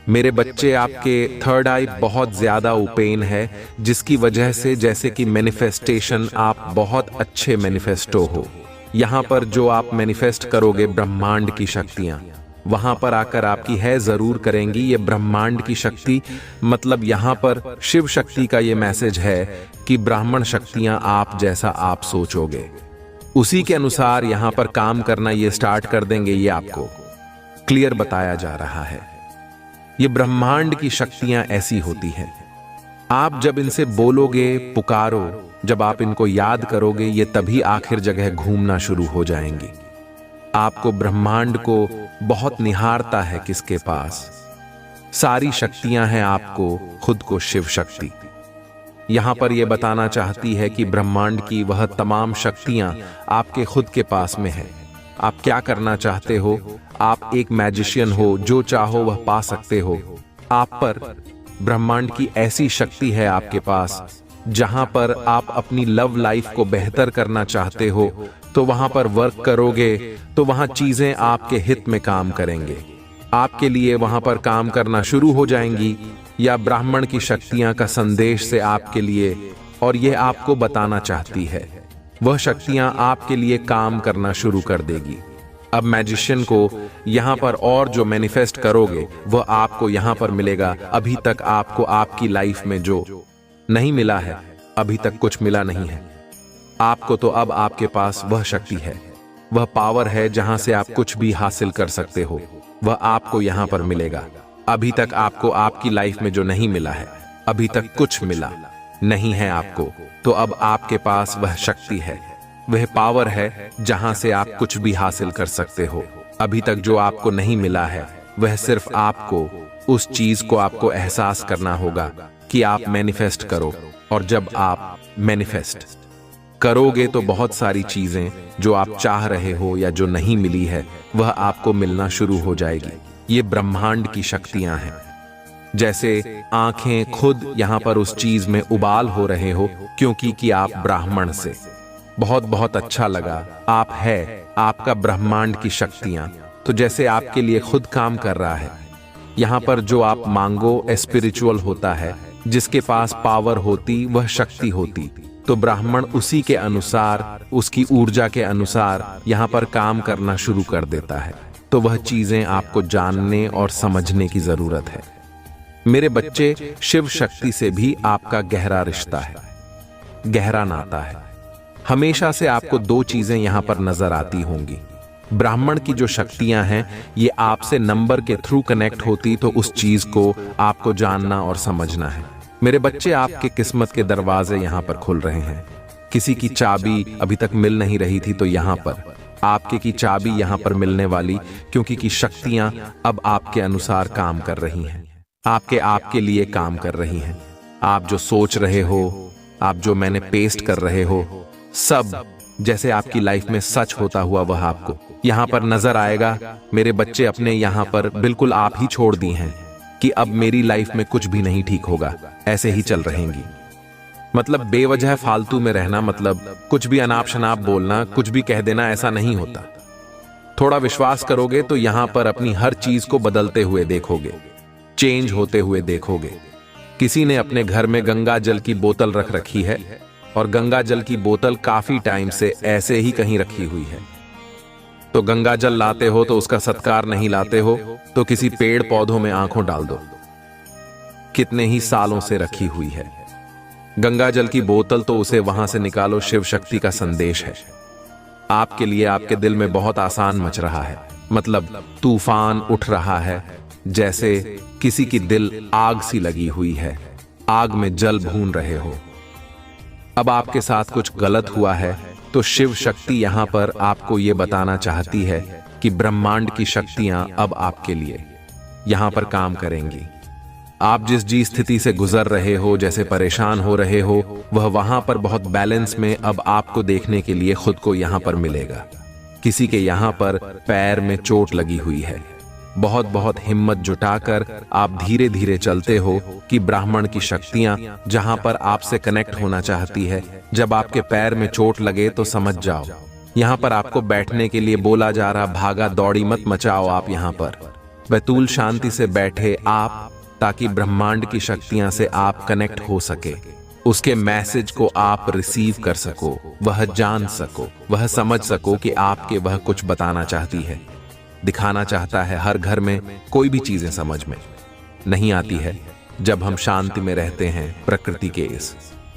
मेरे बच्चे, आपके थर्ड आई बहुत ज्यादा ओपेन है, जिसकी वजह से जैसे कि मैनिफेस्टेशन, आप बहुत अच्छे मैनिफेस्टो हो। यहां पर जो आप मैनिफेस्ट करोगे ब्रह्मांड की शक्तियां वहां पर आकर आपकी है जरूर करेंगी। ये ब्रह्मांड की शक्ति, मतलब यहां पर शिव शक्ति का ये मैसेज है कि ब्राह्मण शक्तियां आप जैसा आप सोचोगे उसी के अनुसार यहां पर काम करना ये स्टार्ट कर देंगे। ये आपको क्लियर बताया जा रहा है। ये ब्रह्मांड की शक्तियां ऐसी होती हैं, आप जब इनसे बोलोगे, पुकारो, जब आप इनको याद करोगे, ये तभी आखिर जगह घूमना शुरू हो जाएंगी। आपको ब्रह्मांड को बहुत निहारता है, किसके पास सारी शक्तियां हैं, आपको खुद को शिव शक्ति यहां पर यह बताना चाहती है कि ब्रह्मांड की वह तमाम शक्तियां आपके खुद के पास में है। आप क्या करना चाहते हो, आप एक मैजिशियन हो, जो चाहो वह पा सकते हो। आप पर ब्रह्मांड की ऐसी शक्ति है आपके पास, जहां पर आप अपनी लव लाइफ को बेहतर करना चाहते हो तो वहां पर वर्क करोगे तो वहां चीजें आपके हित में काम करेंगे, आपके लिए वहां पर काम करना शुरू हो जाएंगी। या ब्राह्मण की शक्तियां का संदेश से आपके लिए, और यह आपको बताना चाहती है, वह शक्तियां आपके लिए काम करना शुरू कर देगी। अब मैजिशियन को यहां पर और जो मैनिफेस्ट करोगे वह आपको यहां पर मिलेगा। अभी तक आपको आपकी लाइफ में जो नहीं मिला है, अभी तक कुछ मिला नहीं है आपको, तो अब आपके पास वह शक्ति है, वह पावर है जहां से आप कुछ भी हासिल कर सकते हो, वह आपको यहां पर मिलेगा। अभी तक आपको आपकी लाइफ में जो नहीं मिला है, अभी तक कुछ मिला नहीं है आपको, तो अब आपके पास वह शक्ति है, वह पावर है जहां से आप कुछ भी हासिल कर सकते हो। अभी तक जो आपको नहीं मिला है, वह सिर्फ आपको उस चीज को आपको एहसास करना होगा कि आप मैनिफेस्ट करो। और जब आप मैनिफेस्ट करोगे तो बहुत सारी चीजें जो आप चाह रहे हो या जो नहीं मिली है, वह आपको मिलना शुरू हो जाएगी। ये ब्रह्मांड की शक्तियां हैं। जैसे आंखें खुद यहां पर उस चीज में उबाल हो रहे हो, क्योंकि कि आप ब्राह्मण से बहुत बहुत अच्छा लगा। आप है, आपका ब्रह्मांड की शक्तियां तो जैसे आपके लिए खुद काम कर रहा है। यहाँ पर जो आप मांगो स्पिरिचुअल होता है, जिसके पास पावर होती वह शक्ति होती, तो ब्राह्मण उसी के अनुसार, उसकी ऊर्जा के अनुसार यहाँ पर काम करना शुरू कर देता है। तो वह चीजें आपको जानने और समझने की जरूरत है। मेरे बच्चे, शिव शक्ति से भी आपका गहरा रिश्ता है, गहरा नाता है। हमेशा से आपको दो चीजें यहाँ पर नजर आती होंगी। ब्राह्मण की जो शक्तियां हैं, ये आपसे नंबर के थ्रू कनेक्ट होती, तो उस चीज को आपको जानना और समझना है। मेरे बच्चे, आपके किस्मत के दरवाजे यहाँ पर खुल रहे हैं। किसी की चाबी अभी तक मिल नहीं रही थी, तो यहाँ पर आपके की चाबी यहाँ पर मिलने वाली, क्योंकि की शक्तियां अब आपके अनुसार काम कर रही हैं, आपके लिए काम कर रही हैं। आप जो सोच रहे हो, आप जो मैंने पेस्ट कर रहे हो, सब जैसे आपकी लाइफ में सच होता हुआ वह आपको यहाँ पर नजर आएगा। मेरे बच्चे, अपने यहाँ पर बिल्कुल आप ही छोड़ दी हैं कि अब मेरी लाइफ में कुछ भी नहीं ठीक होगा, ऐसे ही चल रहेंगी। मतलब बेवजह फालतू में रहना, मतलब कुछ भी अनाप शनाप बोलना, कुछ भी कह देना, ऐसा नहीं होता। थोड़ा विश्वास करोगे तो यहाँ पर अपनी हर चीज को बदलते हुए देखोगे, चेंज होते हुए देखोगे। किसी ने अपने घर में गंगा जल की बोतल रख रखी है, और गंगा जल की बोतल काफी टाइम से ऐसे ही कहीं रखी हुई है। तो गंगा जल लाते हो तो उसका सत्कार नहीं लाते हो, तो किसी पेड़ पौधों में आंखों डाल दो। कितने ही सालों से रखी हुई है गंगा जल की बोतल, तो उसे वहां से निकालो। शिव शक्ति का संदेश है आपके लिए। आपके दिल में बहुत आसान मच रहा है, मतलब तूफान उठ रहा है, जैसे किसी की दिल आग सी लगी हुई है, आग में जल भून रहे हो। अब आपके साथ कुछ गलत हुआ है, तो शिव शक्ति यहाँ पर आपको ये बताना चाहती है कि ब्रह्मांड की शक्तियां अब आपके लिए यहाँ पर काम करेंगी। आप जिस स्थिति से गुजर रहे हो, जैसे परेशान हो रहे हो, वह वहां पर बहुत बैलेंस में अब आपको देखने के लिए खुद को यहाँ पर मिलेगा। किसी के यहाँ पर पैर में चोट लगी हुई है, बहुत बहुत हिम्मत जुटाकर आप धीरे धीरे चलते हो कि ब्राह्मण की शक्तियां जहां पर आपसे कनेक्ट होना चाहती है। जब आपके पैर में चोट लगे तो समझ जाओ, यहां पर आपको बैठने के लिए बोला जा रहा, भागा दौड़ी मत मचाओ। आप यहां पर बैतूल शांति से बैठे आप, ताकि ब्रह्मांड की शक्तियां से आप कनेक्ट हो सके, उसके मैसेज को आप रिसीव कर सको, वह जान सको, वह समझ सको कि आपके वह कुछ बताना चाहती है, दिखाना चाहता है। हर घर में कोई भी चीजें समझ में नहीं आती है। जब हम शांति में रहते हैं, प्रकृति के इस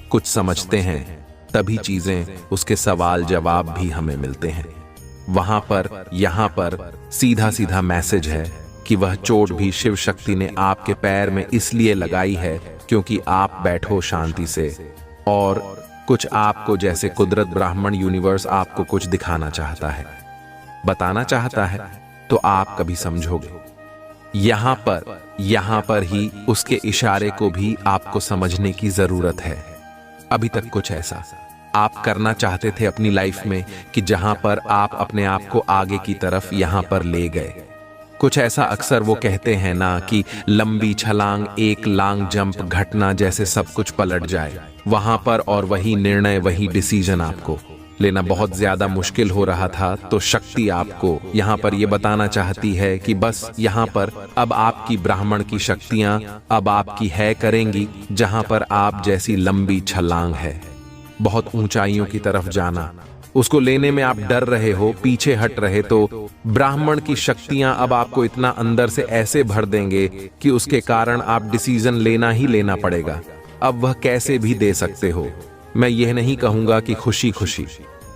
कुछ समझते हैं, तभी चीजें, उसके सवाल जवाब भी हमें मिलते हैं। वहां पर यहाँ पर सीधा सीधा मैसेज है कि वह चोट भी शिव शक्ति ने आपके पैर में इसलिए लगाई है क्योंकि आप बैठो शांति से, और कुछ आपको, जैसे कुदरत, ब्राह्मण, यूनिवर्स आपको कुछ दिखाना चाहता है, बताना चाहता है, तो आप कभी समझोगे। यहां पर ही उसके इशारे को भी आपको समझने की जरूरत है। अभी तक कुछ ऐसा आप करना चाहते थे अपनी लाइफ में कि जहां पर आप अपने आप को आगे की तरफ यहां पर ले गए। कुछ ऐसा अक्सर वो कहते हैं ना कि लंबी छलांग, एक लॉन्ग जंप घटना जैसे सब कुछ पलट जाए वहां पर, और वही निर्णय, वही डिसीजन आपको लेना बहुत ज्यादा मुश्किल हो रहा था। तो शक्ति आपको यहाँ पर ये बताना चाहती है कि बस यहाँ पर अब आपकी ब्राह्मण की शक्तियां अब आपकी है करेंगी, जहां पर आप जैसी लंबी छलांग है, बहुत ऊंचाइयों की तरफ जाना, उसको लेने में आप डर रहे हो, पीछे हट रहे, तो ब्राह्मण की शक्तियां अब आपको इतना अंदर से ऐसे भर देंगे कि उसके कारण आप डिसीजन लेना ही लेना पड़ेगा। अब वह कैसे भी दे सकते हो। मैं यह नहीं कहूंगा कि खुशी खुशी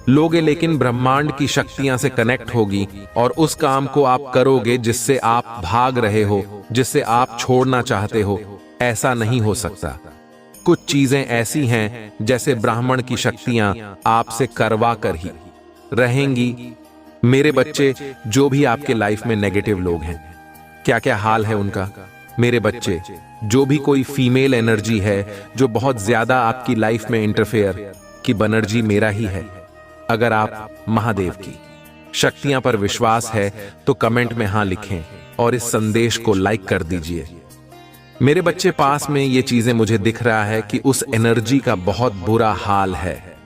लोगे, लेकिन ब्रह्मांड की शक्तियां से कनेक्ट होगी और उस काम को आप करोगे जिससे आप भाग रहे हो, जिससे आप छोड़ना चाहते हो। ऐसा नहीं हो सकता। कुछ चीजें ऐसी हैं जैसे ब्राह्मण की शक्तियां आपसे करवा कर ही रहेंगी। मेरे बच्चे, जो भी आपके लाइफ में नेगेटिव लोग हैं, क्या क्या हाल है उनका। मेरे बच्चे, जो भी कोई फीमेल एनर्जी है जो बहुत ज्यादा आपकी लाइफ में इंटरफेयर की बनर्जी मेरा ही है। अगर आप महादेव की शक्तियां पर विश्वास है तो कमेंट में हां लिखें और इस संदेश को लाइक कर दीजिए। मेरे बच्चे, पास में ये चीजें मुझे दिख रहा है कि उस एनर्जी का बहुत बुरा हाल है,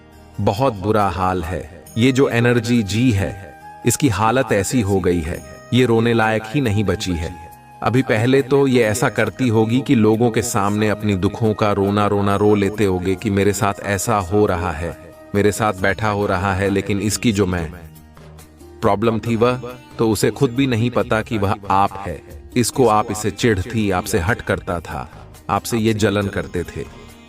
बहुत बुरा हाल है। ये जो एनर्जी जी है, इसकी हालत ऐसी हो गई है, ये रोने लायक ही नहीं बची है। अभी पहले तो ये ऐसा करती होगी कि लोगों के सामने अपनी दुखों का रोना रोना रो लेते होगे कि मेरे साथ ऐसा हो रहा है, मेरे साथ बैठा हो रहा है, लेकिन इसकी जो मैं प्रॉब्लम थी वह तो उसे खुद भी नहीं पता कि वह आप है। इसको आप इससे चिढ़ थी, आपसे हट करता था, आपसे ये जलन करते थे।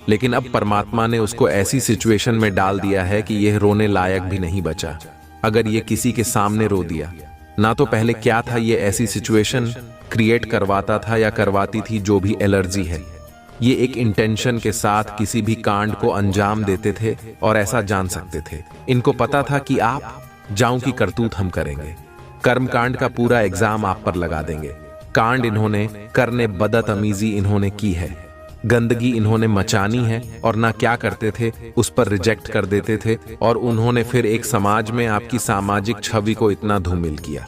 लेकिन अब परमात्मा ने उसको ऐसी सिचुएशन में डाल दिया है कि यह रोने लायक भी नहीं बचा। अगर ये किसी के सामने रो दिया ना, तो पहले क्या था, ये ऐसी सिचुएशन क्रिएट करवाता था या करवाती थी जो भी एलर्जी है। ये एक इंटेंशन के साथ किसी भी कांड को अंजाम देते थे और ऐसा जान सकते थे। इनको पता था कि आप जाऊं की करतूत हम करेंगे, कर्म कांड का पूरा एग्जाम आप पर लगा देंगे। कांड इन्होंने करने, बदतमीजी इन्होंने की है, गंदगी इन्होंने मचानी है, और ना क्या करते थे उस पर रिजेक्ट कर देते थे। और उन्होंने फिर एक समाज में आपकी सामाजिक छवि को इतना धूमिल किया,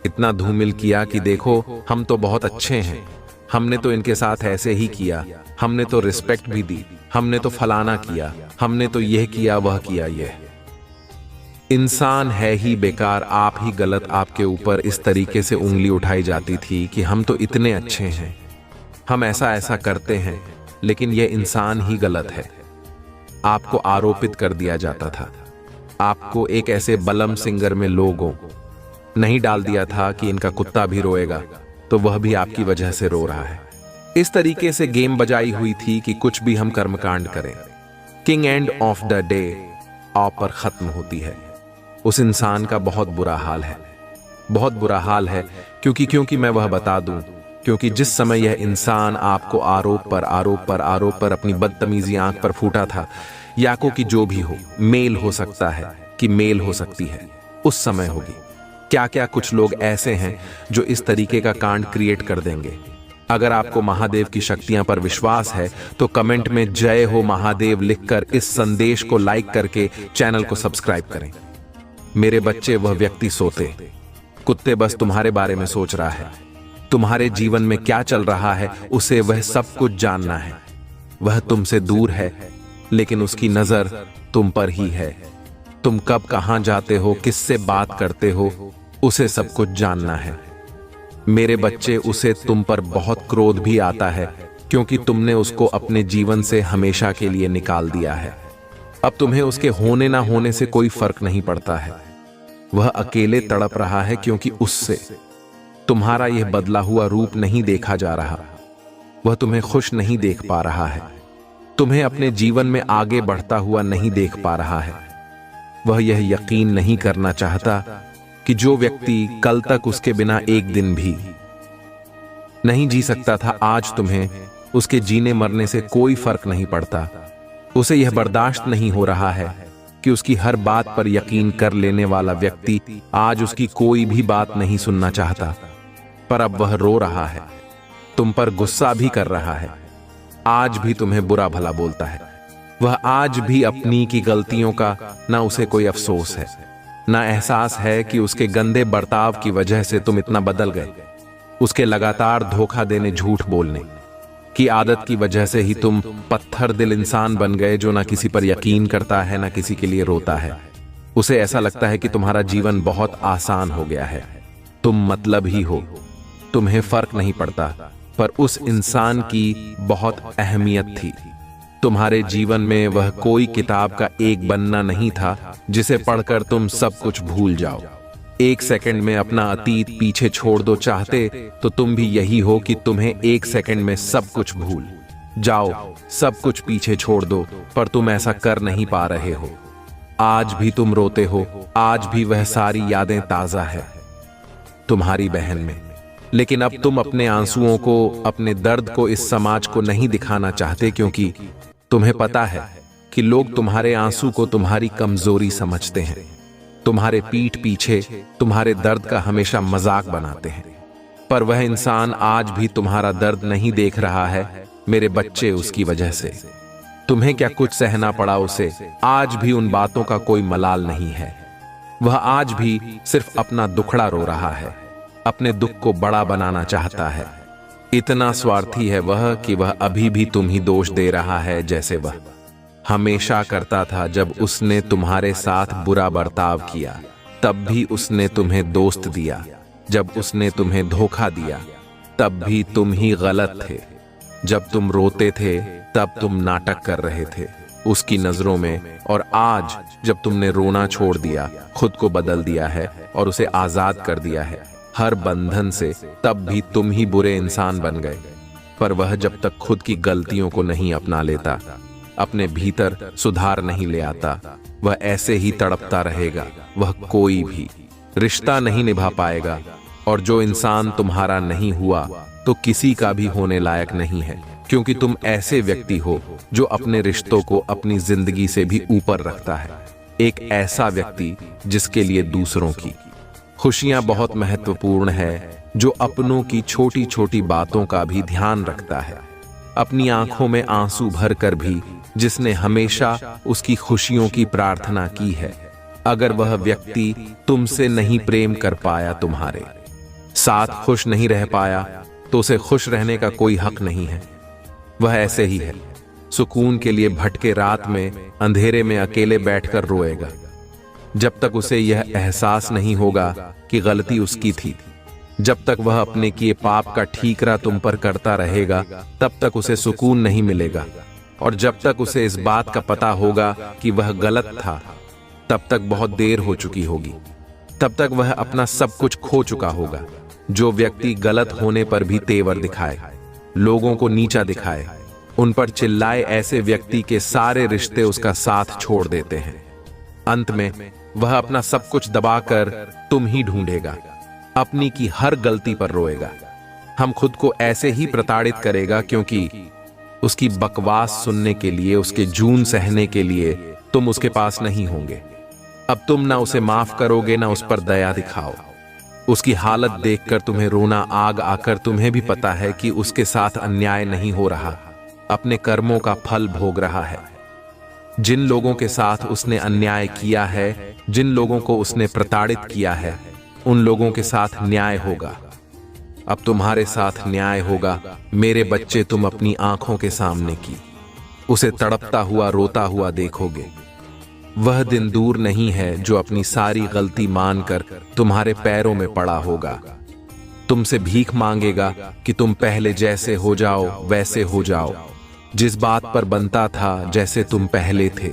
इतना धूमिल किया कि देखो हम तो बहुत अच्छे हैं, हमने तो इनके साथ ऐसे ही किया, हमने तो रिस्पेक्ट भी दी, हमने तो फलाना किया, हमने तो यह किया वह किया। यह इंसान है ही बेकार, आप ही गलत। आपके ऊपर इस तरीके से उंगली उठाई जाती थी कि हम तो इतने अच्छे हैं, हम ऐसा ऐसा करते हैं, लेकिन यह इंसान ही गलत है। आपको आरोपित कर दिया जाता था। आपको एक ऐसे बलम सिंगर में लोगों नहीं डाल दिया था कि इनका कुत्ता भी रोएगा तो वह भी आपकी वजह से रो रहा है। इस तरीके से गेम बजाई हुई थी कि कुछ भी हम कर्मकांड करें, king end of the day आप पर खत्म होती है। उस इंसान का बहुत बुरा हाल है, बहुत बुरा हाल है। क्योंकि मैं वह बता दूं, क्योंकि जिस समय यह इंसान आपको आरोप पर अपनी बदतमीजी आंख पर फूटा था, याको की जो भी हो, मेल हो सकता है कि मेल हो सकती है, उस समय होगी। क्या क्या कुछ लोग ऐसे हैं जो इस तरीके का कांड क्रिएट कर देंगे। अगर आपको महादेव की शक्तियां पर विश्वास है तो कमेंट में जय हो महादेव लिखकर इस संदेश को लाइक करके चैनल को सब्सक्राइब करें। मेरे बच्चे, वह व्यक्ति सोते कुत्ते बस तुम्हारे बारे में सोच रहा है, तुम्हारे जीवन में क्या चल रहा है उसे वह सब कुछ जानना है। वह तुमसे दूर है लेकिन उसकी नजर तुम पर ही है। तुम कब कहां जाते हो, किससे बात करते हो, उसे सब कुछ जानना है। मेरे बच्चे, उसे तुम पर बहुत क्रोध भी आता है क्योंकि तुमने उसको अपने जीवन से हमेशा के लिए निकाल दिया है। अब तुम्हें उसके होने ना होने से कोई फर्क नहीं पड़ता है। वह अकेले तड़प रहा है क्योंकि उससे तुम्हारा यह बदला हुआ रूप नहीं देखा जा रहा। वह तुम्हें खुश नहीं देख पा रहा है, तुम्हें अपने जीवन में आगे बढ़ता हुआ नहीं देख पा रहा है। वह यह यकीन नहीं करना चाहता कि जो व्यक्ति कल तक उसके बिना एक दिन भी नहीं जी सकता था, आज तुम्हें उसके जीने मरने से कोई फर्क नहीं पड़ता। उसे यह बर्दाश्त नहीं हो रहा है कि उसकी हर बात पर यकीन कर लेने वाला व्यक्ति आज उसकी कोई भी बात नहीं सुनना चाहता। पर अब वह रो रहा है, तुम पर गुस्सा भी कर रहा है, आज भी तुम्हें बुरा भला बोलता है। वह आज भी अपनी की गलतियों का ना उसे कोई अफसोस है, ना एहसास है कि उसके गंदे बर्ताव की वजह से तुम इतना बदल गए। उसके लगातार धोखा देने, झूठ बोलने की आदत की वजह से ही तुम पत्थर दिल इंसान बन गए जो ना किसी पर यकीन करता है, ना किसी के लिए रोता है। उसे ऐसा लगता है कि तुम्हारा जीवन बहुत आसान हो गया है, तुम मतलब ही हो, तुम्हें फर्क नहीं पड़ता। पर उस इंसान की बहुत अहमियत थी। तुम्हारे जीवन में वह कोई किताब का एक पन्ना नहीं था जिसे पढ़कर तुम सब कुछ भूल जाओ। एक सेकंड में अपना अतीत पीछे छोड़ दो चाहते तो तुम भी यही हो कि तुम्हें एक सेकंड में सब कुछ भूल जाओ, सब कुछ पीछे छोड़ दो, पर तुम ऐसा कर नहीं पा रहे हो। आज भी तुम रोते हो, आज भी वह सारी यादें ताजा है तुम्हारी बहन में। लेकिन अब तुम अपने आंसुओं को, अपने दर्द को इस समाज को नहीं दिखाना चाहते क्योंकि तुम्हें पता है कि लोग तुम्हारे आंसू को तुम्हारी कमजोरी समझते हैं, तुम्हारे पीठ पीछे तुम्हारे दर्द का हमेशा मजाक बनाते हैं। पर वह इंसान आज भी तुम्हारा दर्द नहीं देख रहा है मेरे बच्चे, उसकी वजह से तुम्हें क्या कुछ सहना पड़ा उसे, आज भी उन बातों का कोई मलाल नहीं है। वह आज भी सिर्फ अपना दुखड़ा रो रहा है, अपने दुख को बड़ा बनाना चाहता है। इतना स्वार्थी है वह कि वह अभी भी तुम ही दोष दे रहा है, जैसे वह हमेशा करता था। जब उसने तुम्हारे साथ बुरा बर्ताव किया तब भी उसने तुम्हें दोस्त दिया, जब उसने तुम्हें धोखा दिया तब भी तुम ही गलत थे। जब तुम रोते थे तब तुम नाटक कर रहे थे उसकी नजरों में, और आज जब तुमने रोना छोड़ दिया, खुद को बदल दिया है और उसे आजाद कर दिया है हर बंधन से, तब भी तुम ही बुरे इंसान बन गए। पर वह जब तक खुद की गलतियों को नहीं अपना लेता, अपने भीतर सुधार नहीं ले आता, वह ऐसे ही तड़पता रहेगा। वह कोई भी रिश्ता नहीं निभा पाएगा, और जो इंसान तुम्हारा नहीं हुआ तो किसी का भी होने लायक नहीं है, क्योंकि तुम ऐसे व्यक्ति हो जो अपने रिश्तों को अपनी जिंदगी से भी ऊपर रखता है। एक ऐसा व्यक्ति जिसके लिए दूसरों की खुशियां बहुत महत्वपूर्ण है, जो अपनों की छोटी छोटी बातों का भी ध्यान रखता है, अपनी आंखों में आंसू भर कर भी जिसने हमेशा उसकी खुशियों की प्रार्थना की है। अगर वह व्यक्ति तुमसे नहीं प्रेम कर पाया, तुम्हारे साथ खुश नहीं रह पाया, तो उसे खुश रहने का कोई हक नहीं है। वह ऐसे ही है, सुकून के लिए भटके रात में अंधेरे में अकेले बैठकर रोएगा। जब तक उसे यह एहसास नहीं होगा कि गलती उसकी थी, जब तक वह अपने किए पाप का ठीकरा तुम पर करता रहेगा, तब तक उसे सुकून नहीं मिलेगा। और जब तक उसे इस बात का पता होगा कि वह गलत था, तब तक बहुत देर हो चुकी होगी। तब तक वह अपना सब कुछ खो चुका होगा। जो व्यक्ति गलत होने पर भी तेवर दिखाए, लोगों को नीचा दिखाए, उन पर चिल्लाए, ऐसे व्यक्ति के सारे रिश्ते उसका साथ छोड़ देते हैं। अंत में वह अपना सब कुछ दबाकर तुम ही ढूंढेगा, अपनी की हर गलती पर रोएगा। हम खुद को ऐसे ही प्रताड़ित करेगा, क्योंकि उसकी बकवास सुनने के लिए, उसके जून सहने के लिए तुम उसके पास नहीं होंगे। अब तुम ना उसे माफ करोगे, ना उस पर दया दिखाओ। उसकी हालत देखकर तुम्हें रोना आग आकर तुम्हें भी पता है कि उसके साथ अन्याय नहीं हो रहा, अपने कर्मों का फल भोग रहा है। जिन लोगों के साथ उसने अन्याय किया है, जिन लोगों को उसने प्रताड़ित किया है, उन लोगों के साथ न्याय होगा। अब तुम्हारे साथ न्याय होगा। मेरे बच्चे, तुम अपनी आंखों के सामने की उसे तड़पता हुआ रोता हुआ देखोगे। वह दिन दूर नहीं है जो अपनी सारी गलती मानकर तुम्हारे पैरों में पड़ा होगा, तुमसे भीख मांगेगा कि तुम पहले जैसे हो जाओ वैसे हो जाओ, जिस बात पर बनता था जैसे तुम पहले थे,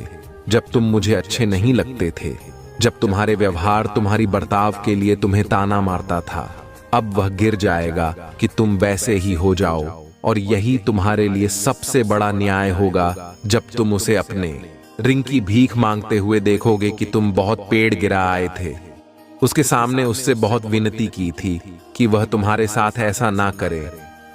जब तुम मुझे अच्छे नहीं लगते थे, जब तुम्हारे व्यवहार, तुम्हारी बर्ताव के लिए तुम्हें ताना मारता था। अब वह गिर जाएगा कि तुम वैसे ही हो जाओ, और यही तुम्हारे लिए सबसे बड़ा न्याय होगा जब तुम उसे अपने रिंग की भीख मांगते हुए देखोगे कि तुम बहुत पेड़ गिरा आए थे। उसके सामने उससे बहुत विनती की थी कि वह तुम्हारे साथ ऐसा ना करे,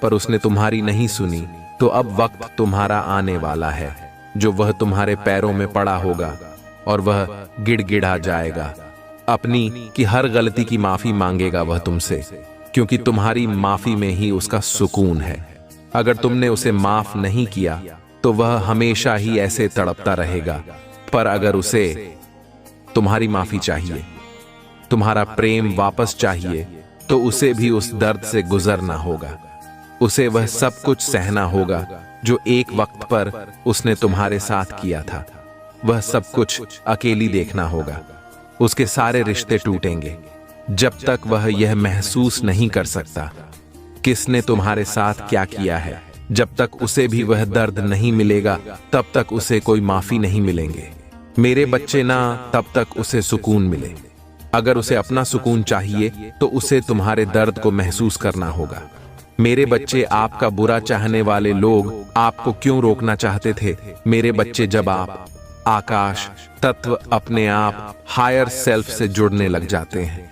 पर उसने तुम्हारी नहीं सुनी। तो अब वक्त तुम्हारा आने वाला है जो वह तुम्हारे पैरों में पड़ा होगा, और वह गिड़गिड़ा जाएगा। अपनी की हर गलती की माफी मांगेगा वह तुमसे, क्योंकि तुम्हारी माफी में ही उसका सुकून है। अगर तुमने उसे माफ नहीं किया तो वह हमेशा ही ऐसे तड़पता रहेगा। पर अगर उसे तुम्हारी माफी चाहिए, तुम्हारा प्रेम वापस चाहिए, तो उसे भी उस दर्द से गुजरना होगा। उसे वह सब कुछ सहना होगा जो एक वक्त पर उसने तुम्हारे साथ किया था। वह सब कुछ अकेली देखना होगा। उसके सारे रिश्ते टूटेंगे जब तक वह यह महसूस नहीं कर सकता किसने तुम्हारे साथ क्या किया है। जब तक उसे भी वह दर्द नहीं मिलेगा, तब तक उसे कोई माफी नहीं मिलेंगे। मेरे बच्चे, ना तब तक उसे सुकून मिले। अगर उसे अपना सुकून चाहिए तो उसे तुम्हारे दर्द को महसूस करना होगा। मेरे बच्चे, आपका बुरा चाहने वाले लोग आपको क्यों रोकना चाहते थे? मेरे बच्चे, जब आप आकाश तत्व अपने आप हायर सेल्फ से जुड़ने लग जाते हैं,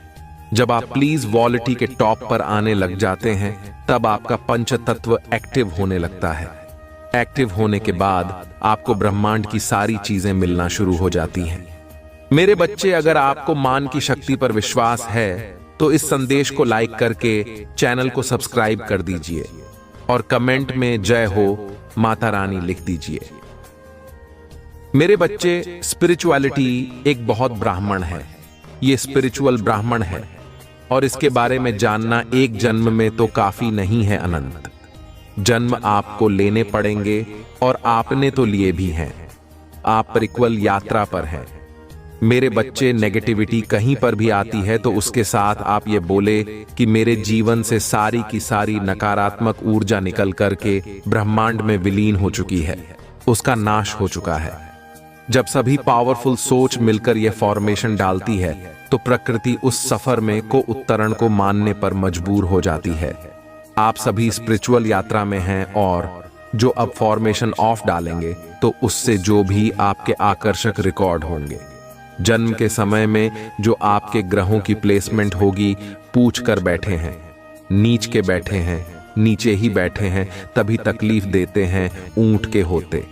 जब आप प्लीज वॉलिटी के टॉप पर आने लग जाते हैं, तब आपका पंच तत्व एक्टिव होने लगता है। एक्टिव होने के बाद आपको ब्रह्मांड की सारी चीजें मिलना शुरू हो जाती हैं। मेरे बच्चे, अगर आपको मान की शक्ति पर विश्वास है तो इस संदेश को लाइक करके चैनल को सब्सक्राइब कर दीजिए और कमेंट में जय हो माता रानी लिख दीजिए। मेरे बच्चे, स्पिरिचुअलिटी एक बहुत ब्राह्मण है। ये स्पिरिचुअल ब्राह्मण है और इसके बारे में जानना एक जन्म में तो काफी नहीं है, अनंत जन्म आपको लेने पड़ेंगे और आपने तो लिए भी हैं। आप परिक्वल यात्रा पर हैं। मेरे बच्चे, नेगेटिविटी कहीं पर भी आती है तो उसके साथ आप ये बोले कि मेरे जीवन से सारी की सारी नकारात्मक ऊर्जा निकल करके ब्रह्मांड में विलीन हो चुकी है, उसका नाश हो चुका है। जब सभी पावरफुल सोच मिलकर यह फॉर्मेशन डालती है तो प्रकृति उस सफर में को उत्तरण को मानने पर मजबूर हो जाती है। आप सभी स्पिरिचुअल यात्रा में हैं और जो अब फॉर्मेशन ऑफ डालेंगे तो उससे जो भी आपके आकर्षक रिकॉर्ड होंगे, जन्म के समय में जो आपके ग्रहों की प्लेसमेंट होगी, पूछ कर बैठे हैं, नीच के बैठे हैं, नीचे ही बैठे हैं, तभी तकलीफ देते हैं ऊंट के होते।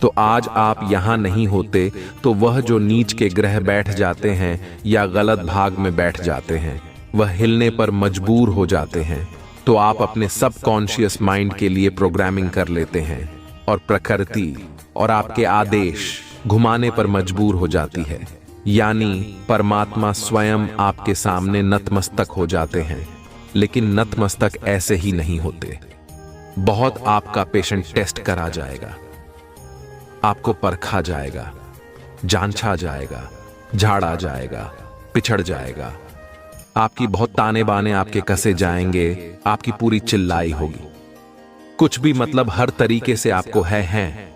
तो आज आप यहां नहीं होते तो वह जो नीच के ग्रह बैठ जाते हैं या गलत भाग में बैठ जाते हैं, वह हिलने पर मजबूर हो जाते हैं। तो आप अपने सबकॉन्शियस माइंड के लिए प्रोग्रामिंग कर लेते हैं और प्रकृति और आपके आदेश घुमाने पर मजबूर हो जाती है। यानी परमात्मा स्वयं आपके सामने नतमस्तक हो जाते हैं। लेकिन नतमस्तक ऐसे ही नहीं होते, बहुत आपका पेशेंट टेस्ट करा जाएगा, आपको परखा जाएगा, जांचा जाएगा, झाड़ा जाएगा, पिछड़ जाएगा, आपकी बहुत ताने बाने आपके कसे जाएंगे, आपकी पूरी चिल्लाई होगी, कुछ भी मतलब हर तरीके से आपको है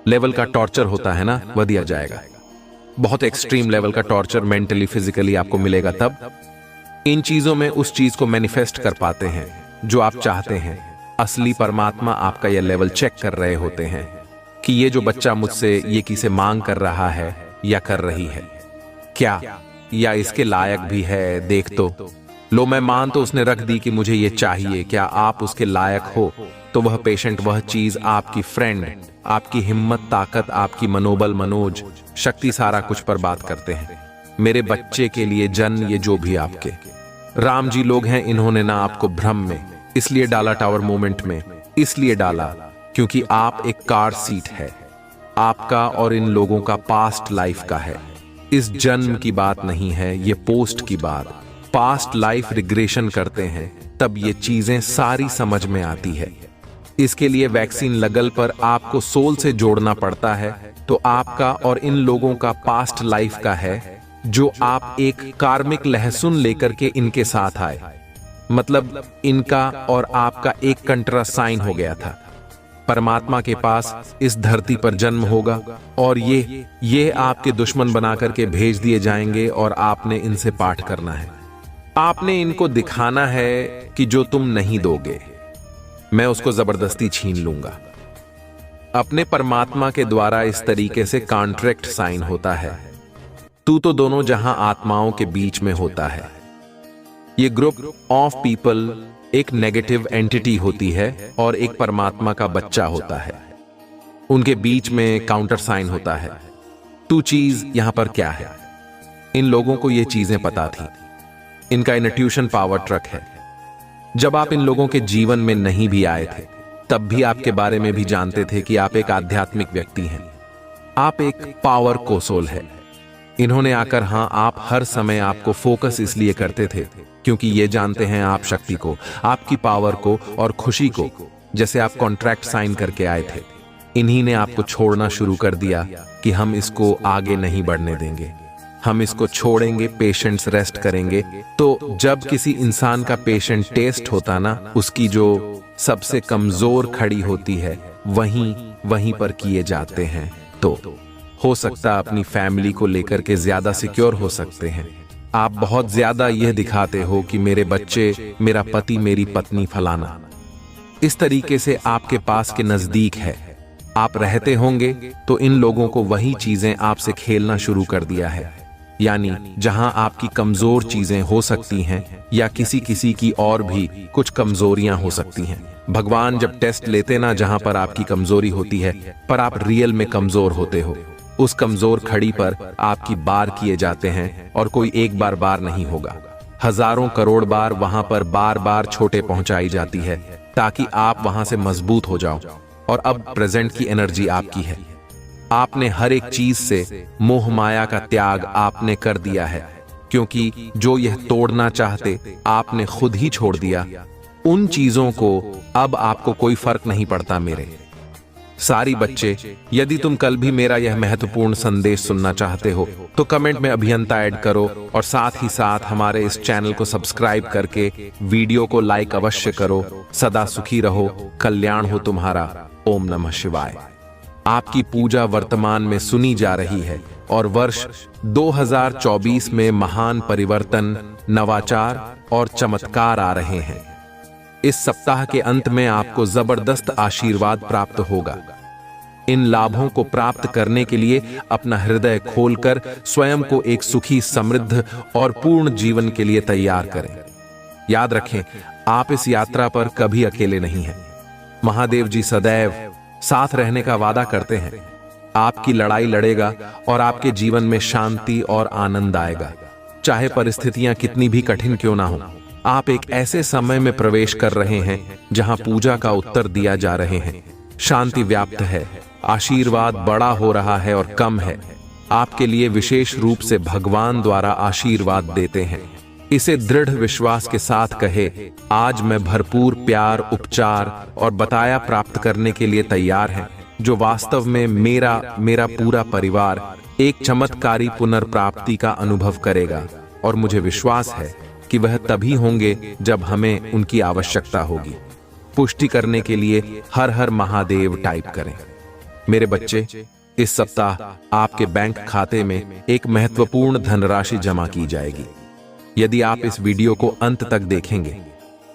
लेवल का टॉर्चर होता है ना, वह दिया जाएगा। बहुत एक्सट्रीम लेवल का टॉर्चर मेंटली फिजिकली आपको मिलेगा। तब इन चीजों में उस चीज को मैनिफेस्ट कर पाते हैं जो आप चाहते हैं। असली परमात्मा आपका यह लेवल चेक कर रहे होते हैं कि ये जो बच्चा मुझसे ये किसे मांग कर रहा है या कर रही है, क्या या इसके लायक भी है, देख तो लो, मैं मान तो उसने रख दी कि मुझे ये चाहिए, क्या आप उसके लायक हो? तो वह पेशेंट वह चीज, आपकी फ्रेंड, आपकी हिम्मत, ताकत, आपकी मनोबल, मनोज शक्ति, सारा कुछ पर बात करते हैं। मेरे बच्चे के लिए जन्म, ये जो भी आपके राम जी लोग हैं, इन्होंने ना आपको भ्रम में इसलिए डाला, टावर मोमेंट में इसलिए डाला क्योंकि आप एक कार सीट है, आपका और इन लोगों का पास्ट लाइफ का है। इस जन्म की बात नहीं है, ये पोस्ट की बात। पास्ट लाइफ रिग्रेशन करते हैं तब ये चीजें सारी समझ में आती है। इसके लिए वैक्सीन लगल पर आपको सोल से जोड़ना पड़ता है। तो आपका और इन लोगों का पास्ट लाइफ का है, जो आप एक कार्मिक लहसुन लेकर के इनके साथ आए, मतलब इनका और आपका एक कंट्रा साइन हो गया था। परमात्मा के पास इस धरती पर जन्म होगा और ये आपके दुश्मन बना करके भेज दिए जाएंगे और आपने इनसे पाठ करना है। आपने इनको दिखाना है कि जो तुम नहीं दोगे मैं उसको जबरदस्ती छीन लूंगा। अपने परमात्मा के द्वारा इस तरीके से कॉन्ट्रैक्ट साइन होता है। तू तो दोनों जहां आत्माओं के बीच में होता है। ये ग्रुप ऑफ पीपल एक नेगेटिव एंटिटी होती है और एक परमात्मा का बच्चा होता है, उनके बीच में काउंटर साइन होता है। तू चीज यहां पर क्या है? इन लोगों को ये चीजें पता थी, इनका इंट्यूशन पावर ट्रक है। जब आप इन लोगों के जीवन में नहीं भी आए थे तब भी आपके बारे में भी जानते थे कि आप एक आध्यात्मिक व्यक्ति हैं, आप एक पावर कोसोल है। इन्होंने आकर, हाँ, आप हर समय आपको फोकस इसलिए करते थे क्योंकि ये जानते हैं आप शक्ति को, आपकी पावर को और खुशी को। जैसे आप कॉन्ट्रैक्ट साइन करके आए थे, इन्हीं ने आपको छोड़ना शुरू कर दिया कि हम इसको आगे नहीं बढ़ने देंगे, हम इसको छोड़ेंगे, पेशेंट्स रेस्ट करेंगे। तो जब किसी इंसान का पेशेंट टेस्ट होता ना, उसकी जो सबसे कमजोर खड़ी होती है वहीं पर किए जाते हैं। तो हो सकता अपनी फैमिली को लेकर के ज्यादा सिक्योर हो सकते हैं। आप बहुत ज्यादा यह दिखाते हो कि मेरे बच्चे, मेरा पति, मेरी पत्नी, फलाना, इस तरीके से आपके पास के नजदीक है। आप रहते होंगे तो इन लोगों को वही चीजें आपसे खेलना शुरू कर दिया है। यानी जहां आपकी कमजोर चीजें हो सकती हैं या किसी की और भी कुछ कमजोरियां हो सकती हैं। भगवान जब टेस्ट लेते ना, जहां पर आपकी कमजोरी होती है पर आप रियल में कमजोर होते हो, उस कमजोर खड़ी पर आपकी बार किए जाते हैं। और कोई एक बार नहीं होगा, हजारों करोड़ बार वहां पर बार छोटे पहुंचाई जाती है ताकि आप वहां से मजबूत हो जाओ। और अब प्रेजेंट की एनर्जी आपकी है। आपने हर एक चीज से मोह माया का त्याग आपने कर दिया है, क्योंकि जो यह तोड़ना चाहते आपने खुद ही छोड़ दिया। उन चीजों को अब आपको कोई फर्क नहीं पड़ता। मेरे सारी बच्चे, यदि तुम कल भी मेरा यह महत्वपूर्ण संदेश सुनना चाहते हो तो कमेंट में अभियंता ऐड करो और साथ ही साथ हमारे इस चैनल को सब्सक्राइब करके वीडियो को लाइक अवश्य करो। सदा सुखी रहो, कल्याण हो तुम्हारा। ओम नमः शिवाय। आपकी पूजा वर्तमान में सुनी जा रही है और वर्ष 2024 में महान परिवर्तन, नवाचार और चमत्कार आ रहे हैं। इस सप्ताह के अंत में आपको जबरदस्त आशीर्वाद प्राप्त होगा। इन लाभों को प्राप्त करने के लिए अपना हृदय खोलकर स्वयं को एक सुखी, समृद्ध और पूर्ण जीवन के लिए तैयार करें। याद रखें, आप इस यात्रा पर कभी अकेले नहीं हैं। महादेव जी सदैव साथ रहने का वादा करते हैं। आपकी लड़ाई लड़ेगा और आपके जीवन में शांति और आनंद आएगा, चाहे परिस्थितियां कितनी भी कठिन क्यों ना हो। आप एक ऐसे समय में प्रवेश कर रहे हैं जहां पूजा का उत्तर दिया जा रहे हैं। शांति व्याप्त है, आशीर्वाद बड़ा हो रहा है और कम है। आपके लिए विशेष रूप से भगवान द्वारा आशीर्वाद देते हैं। इसे दृढ़ विश्वास के साथ कहे, आज मैं भरपूर प्यार, उपचार और बताया प्राप्त करने के लिए तैयार हैं, जो वास्तव में मेरा पूरा परिवार एक चमत्कारी पुनर्प्राप्ति का अनुभव करेगा। और मुझे विश्वास है कि वह तभी होंगे जब हमें उनकी आवश्यकता होगी। पुष्टि करने के लिए हर हर महादेव टाइप करें। मेरे बच्चे, इस सप्ताह आपके बैंक खाते में एक महत्वपूर्ण धनराशि जमा की जाएगी। यदि आप इस वीडियो को अंत तक देखेंगे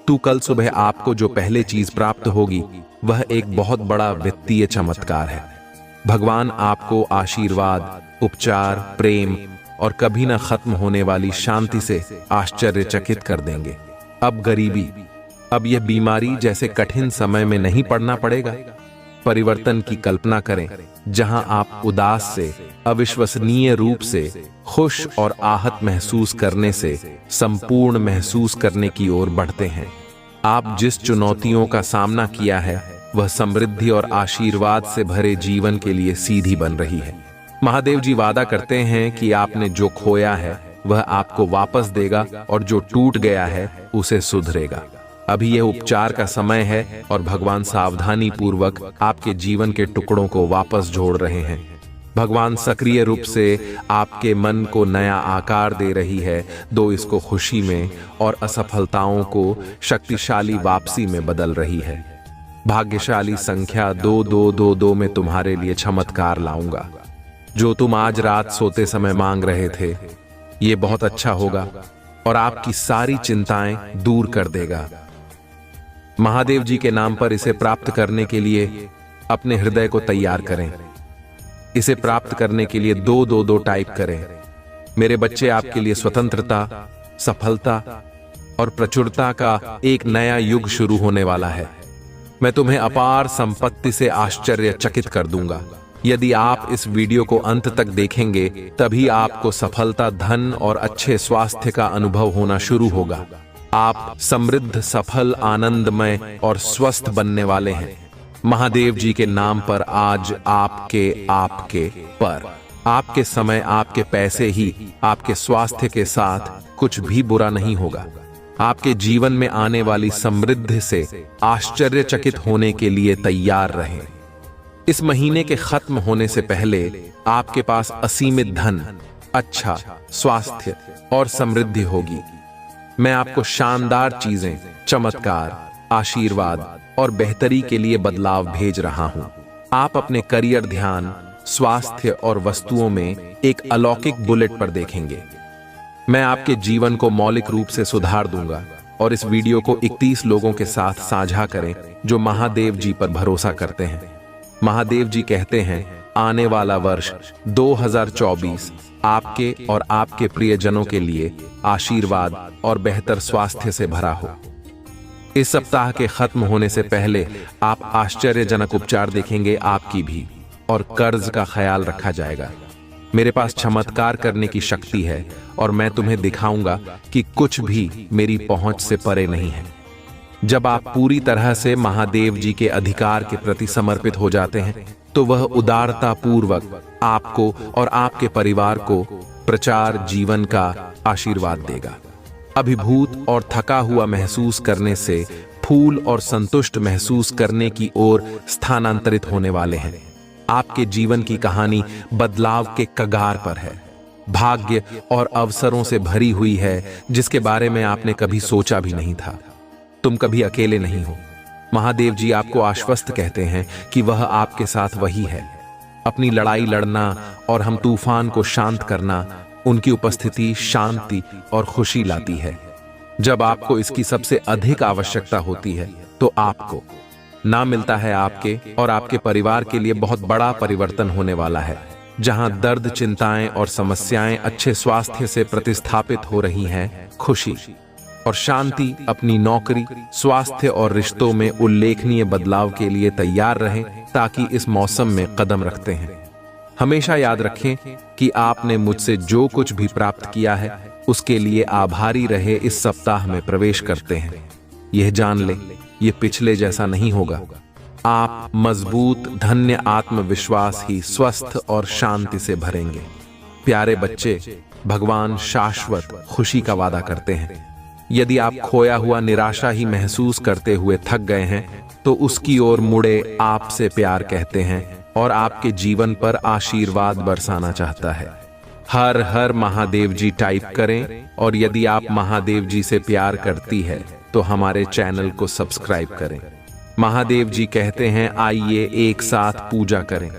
तो कल सुबह आपको जो पहले चीज प्राप्त होगी वह एक बहुत बड़ा वित्तीय चमत्कार है। भगवान आपको आशीर्वाद, उपचार, प्रेम और कभी न खत्म होने वाली शांति से आश्चर्यचकित कर देंगे। अब गरीबी, अब यह बीमारी जैसे कठिन समय में नहीं पड़ना पड़ेगा। परिवर्तन की कल्पना करें, जहां आप उदास से अविश्वसनीय रूप से खुश और आहत महसूस करने से संपूर्ण महसूस करने की ओर बढ़ते हैं। आप जिस चुनौतियों का सामना किया है वह समृद्धि और आशीर्वाद से भरे जीवन के लिए सीधी बन रही है। महादेव जी वादा करते हैं कि आपने जो खोया है वह आपको वापस देगा और जो टूट गया है उसे सुधरेगा। अभी यह उपचार का समय है और भगवान सावधानी पूर्वक आपके जीवन के टुकड़ों को वापस जोड़ रहे हैं। भगवान सक्रिय रूप से आपके मन को नया आकार दे रही है। दो इसको खुशी में और असफलताओं को शक्तिशाली वापसी में बदल रही है। भाग्यशाली संख्या 2222 में तुम्हारे लिए चमत्कार लाऊंगा। जो तुम आज रात सोते समय मांग रहे थे, ये बहुत अच्छा होगा और आपकी सारी चिंताएं दूर कर देगा। महादेव जी के नाम पर इसे प्राप्त करने के लिए अपने हृदय को तैयार करें। इसे प्राप्त करने के लिए 222 टाइप करें। मेरे बच्चे, आपके लिए स्वतंत्रता, सफलता और प्रचुरता का एक नया युग शुरू होने वाला है। मैं तुम्हें अपार संपत्ति से आश्चर्यचकित कर दूंगा। यदि आप इस वीडियो को अंत तक देखेंगे तभी आपको सफलता, धन और अच्छे स्वास्थ्य का अनुभव होना शुरू होगा। आप समृद्ध, सफल, आनंदमय और स्वस्थ बनने वाले हैं। महादेव जी के नाम पर आज आपके समय, आपके पैसे ही आपके स्वास्थ्य के साथ कुछ भी बुरा नहीं होगा। आपके जीवन में आने वाली समृद्धि से आश्चर्यचकित होने के लिए तैयार रहें। इस महीने के खत्म होने से पहले आपके पास असीमित धन, अच्छा स्वास्थ्य और समृद्धि होगी। मैं आपको शानदार चीजें, चमत्कार, आशीर्वाद और बेहतरी के लिए बदलाव भेज रहा हूं। आप अपने करियर, ध्यान, स्वास्थ्य और वस्तुओं में एक अलौकिक बुलेट पर देखेंगे। मैं आपके जीवन को मौलिक रूप से सुधार दूंगा। और इस वीडियो को 31 लोगों के साथ साझा करें जो महादेव जी पर भरोसा करते हैं। महादेव जी कहते हैं, आने वाला वर्ष 2024 आपके और आपके प्रियजनों के लिए आशीर्वाद और बेहतर स्वास्थ्य से भरा हो। इस सप्ताह के खत्म होने से पहले आप आश्चर्यजनक उपचार देखेंगे आपकी भी, और कर्ज का ख्याल रखा जाएगा। मेरे पास चमत्कार करने की शक्ति है और मैं तुम्हें दिखाऊंगा कि कुछ भी मेरी पहुंच से परे नहीं है। जब आप पूरी तरह से महादेव जी के अधिकार के प्रति समर्पित हो जाते हैं तो वह उदारता पूर्वक आपको और आपके परिवार को प्रचार जीवन का आशीर्वाद देगा। अभिभूत और थका हुआ महसूस करने से फूल और संतुष्ट महसूस करने की ओर स्थानांतरित होने वाले हैं। आपके जीवन की कहानी बदलाव के कगार पर है, भाग्य और अवसरों से भरी हुई है जिसके बारे में आपने कभी सोचा भी नहीं था। तुम कभी अकेले नहीं हो। महादेव जी आपको आश्वस्त कहते हैं कि वह आपके साथ वही है। अपनी लड़ाई लड़ना और हम तूफान को शांत करना, उनकी उपस्थिति शांति और खुशी लाती है। जब आपको इसकी सबसे अधिक आवश्यकता होती है तो आपको ना मिलता है आपके और आपके परिवार के लिए बहुत बड़ा परिवर्तन होने वाला है। जहां दर्द, चिंताएं और समस्याएं अच्छे स्वास्थ्य से प्रतिस्थापित हो रही हैं, खुशी और शांति अपनी नौकरी, स्वास्थ्य और रिश्तों में उल्लेखनीय बदलाव के लिए तैयार रहें ताकि इस मौसम में कदम रखते हैं। हमेशा याद रखें कि आपने मुझसे जो कुछ भी प्राप्त किया है उसके लिए आभारी रहे। इस सप्ताह में प्रवेश करते हैं, यह जान ले ये पिछले जैसा नहीं होगा। आप मजबूत, धन्य आत्मविश्वास ही स्वस्थ और शांति से भरेंगे। प्यारे बच्चे, भगवान शाश्वत खुशी का वादा करते हैं। यदि आप खोया हुआ निराशा ही महसूस करते हुए थक गए हैं तो उसकी ओर मुड़े आपसे प्यार कहते हैं और आपके जीवन पर आशीर्वाद बरसाना चाहता है। हर हर महादेव जी टाइप करें और यदि आप महादेव जी से प्यार करती है तो हमारे चैनल को सब्सक्राइब करें। महादेव जी कहते हैं, आइए एक साथ पूजा करें।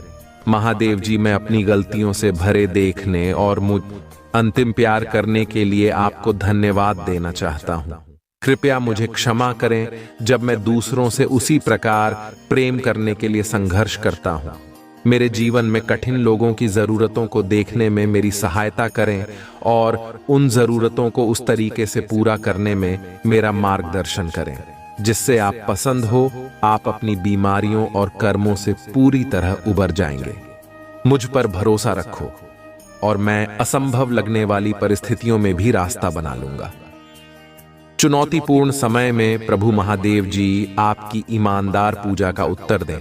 महादेव जी, मैं अपनी गलतियों से भरे देखने और मुझ अंतिम प्यार करने के लिए आपको धन्यवाद देना चाहता हूं। कृपया मुझे क्षमा करें जब मैं दूसरों से उसी प्रकार प्रेम करने के लिए संघर्ष करता हूं। मेरे जीवन में कठिन लोगों की जरूरतों को देखने में मेरी सहायता करें और उन जरूरतों को उस तरीके से पूरा करने में मेरा मार्गदर्शन करें जिससे आप पसंद हो। आप अपनी बीमारियों और कर्मों से पूरी तरह उबर जाएंगे। मुझ पर भरोसा रखो और मैं असंभव लगने वाली परिस्थितियों में भी रास्ता बना लूंगा। चुनौतीपूर्ण समय में प्रभु महादेव जी आपकी ईमानदार पूजा का उत्तर दें।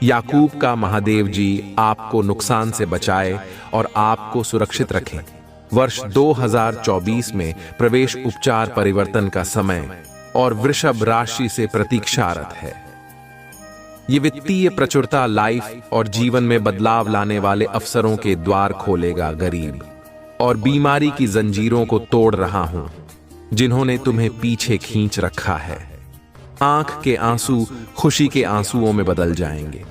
याकूब का महादेव जी आपको नुकसान से बचाए और आपको सुरक्षित रखें। वर्ष 2024 में प्रवेश उपचार परिवर्तन का समय और वृषभ राशि से प्रतीक्षारत है। ये वित्तीय प्रचुरता लाइफ और जीवन में बदलाव लाने वाले अवसरों के द्वार खोलेगा। गरीबी और बीमारी की जंजीरों को तोड़ रहा हूं जिन्होंने तुम्हें पीछे खींच रखा है। आंख के आंसू खुशी के आंसुओं में बदल जाएंगे,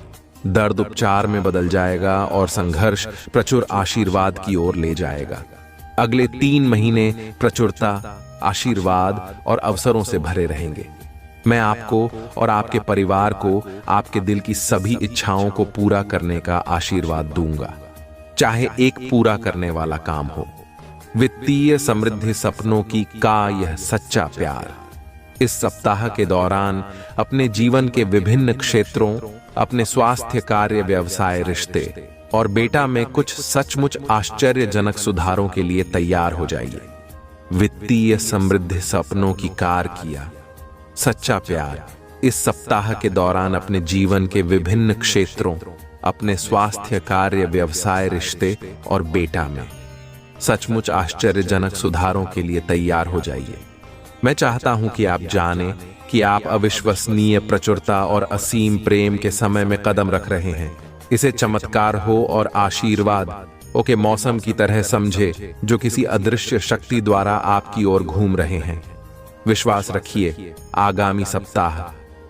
दर्द उपचार में बदल जाएगा और संघर्ष प्रचुर आशीर्वाद की ओर ले जाएगा। अगले 3 महीने प्रचुरता, आशीर्वाद और अवसरों से भरे रहेंगे। मैं आपको और आपके परिवार को आपके दिल की सभी इच्छाओं को पूरा करने का आशीर्वाद दूंगा, चाहे एक पूरा करने वाला काम हो। वित्तीय समृद्धि सपनों की का यह सच्चा प्यार। इस सप्ताह के दौरान अपने जीवन के विभिन्न क्षेत्रों, अपने स्वास्थ्य, कार्य, व्यवसाय, रिश्ते और बेटा में कुछ सचमुच आश्चर्यजनक सुधारों के लिए तैयार हो जाइए। वित्तीय समृद्धि सपनों की कार किया सच्चा प्यार इस सप्ताह के दौरान अपने जीवन के विभिन्न क्षेत्रों, अपने स्वास्थ्य, कार्य, व्यवसाय, रिश्ते और बेटा में सचमुच आश्चर्यजनक सुधारों के लिए तैयार हो जाइए। मैं चाहता हूं कि आप जानें कि आप अविश्वसनीय प्रचुरता और असीम प्रेम के समय में कदम रख रहे हैं। इसे चमत्कार हो और आशीर्वाद के मौसम की तरह समझे जो किसी अदृश्य शक्ति द्वारा आपकी ओर घूम रहे हैं। विश्वास रखिए, आगामी सप्ताह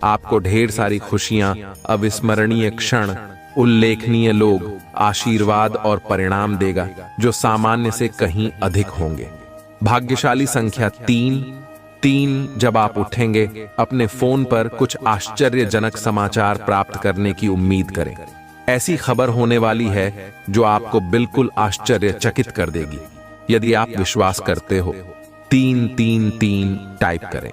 आपको ढेर सारी खुशियां, अविस्मरणीय क्षण, उल्लेखनीय लोग, आशीर्वाद और परिणाम देगा जो सामान्य से कहीं अधिक होंगे। भाग्यशाली संख्या 3 जब आप उठेंगे अपने फोन पर कुछ आश्चर्यजनक समाचार प्राप्त करने की उम्मीद करें। ऐसी खबर होने वाली है जो आपको बिल्कुल आश्चर्यचकित कर देगी। यदि आप विश्वास करते हो 333 टाइप करें।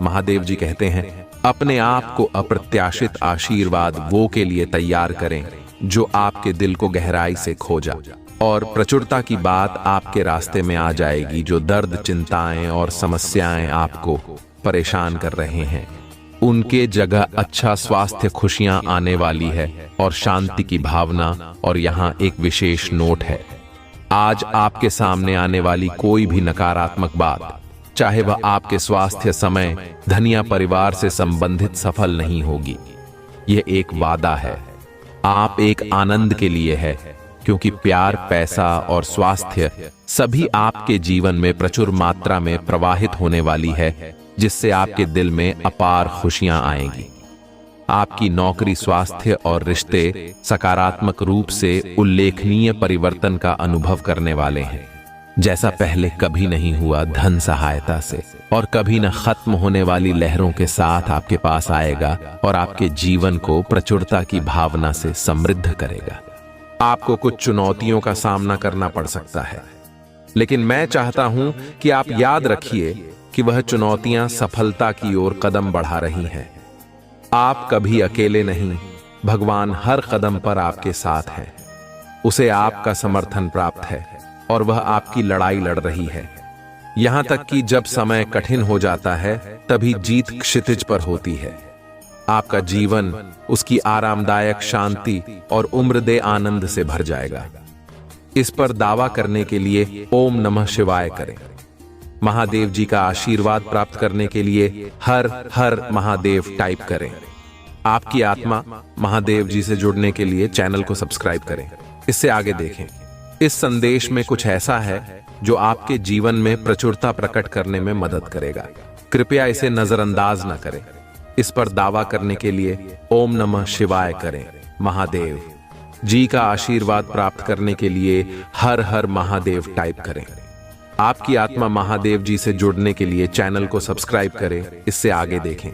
महादेव जी कहते हैं, अपने आप को अप्रत्याशित आशीर्वाद वो के लिए तैयार करें जो आपके दिल को गहराई से खोजा, और प्रचुरता की बात आपके रास्ते में आ जाएगी। जो दर्द, चिंताएं और समस्याएं आपको परेशान कर रहे हैं उनके जगह अच्छा स्वास्थ्य, खुशियां आने वाली है और शांति की भावना। और यहाँ एक विशेष नोट है, आज आपके सामने आने वाली कोई भी नकारात्मक बात, चाहे वह आपके स्वास्थ्य, समय, धन या परिवार से संबंधित सफल नहीं होगी। यह एक वादा है। आप एक आनंद के लिए है, क्योंकि प्यार, पैसा और स्वास्थ्य सभी आपके जीवन में प्रचुर मात्रा में प्रवाहित होने वाली है, जिससे आपके दिल में अपार खुशियां आएंगी। आपकी नौकरी, स्वास्थ्य और रिश्ते सकारात्मक रूप से उल्लेखनीय परिवर्तन का अनुभव करने वाले हैं, जैसा पहले कभी नहीं हुआ। धन सहायता से और कभी न खत्म होने वाली लहरों के साथ आपके पास आएगा और आपके जीवन को प्रचुरता की भावना से समृद्ध करेगा। आपको कुछ चुनौतियों का सामना करना पड़ सकता है, लेकिन मैं चाहता हूं कि आप याद रखिए कि वह चुनौतियां सफलता की ओर कदम बढ़ा रही हैं। आप कभी अकेले नहीं, भगवान हर कदम पर आपके साथ है। उसे आपका समर्थन प्राप्त है और वह आपकी लड़ाई लड़ रही है। यहां तक कि जब समय कठिन हो जाता है, तभी जीत क्षितिज पर होती है। आपका जीवन उसकी आरामदायक शांति और उम्रदे आनंद से भर जाएगा। इस पर दावा करने के लिए ओम नमः शिवाय करें। महादेव जी का आशीर्वाद प्राप्त करने के लिए हर हर महादेव टाइप करें। आपकी आत्मा महादेव जी से जुड़ने के लिए चैनल को सब्सक्राइब करें। इससे आगे देखें। इस संदेश में कुछ ऐसा है जो आपके जीवन में प्रचुरता प्रकट करने में मदद करेगा। कृपया इसे नजरअंदाज न करें। इस पर दावा करने के लिए ओम नमः शिवाय करें। महादेव जी का आशीर्वाद प्राप्त करने के लिए हर हर महादेव टाइप करें। आपकी आत्मा महादेव जी से जुड़ने के लिए चैनल को सब्सक्राइब करें। इससे आगे देखें।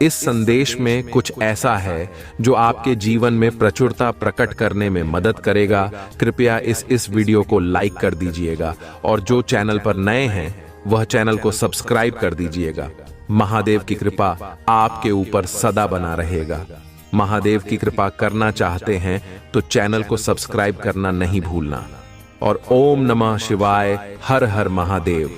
इस संदेश में कुछ ऐसा है जो आपके जीवन में प्रचुरता प्रकट करने में मदद करेगा। कृपया इस वीडियो को लाइक कर दीजिएगा और जो चैनल पर नए हैं वह चैनल को सब्सक्राइब कर दीजिएगा। महादेव की कृपा आपके ऊपर सदा बना रहेगा। महादेव की कृपा करना चाहते हैं तो चैनल को सब्सक्राइब करना नहीं भूलना। और ओम नमः शिवाय, हर हर महादेव।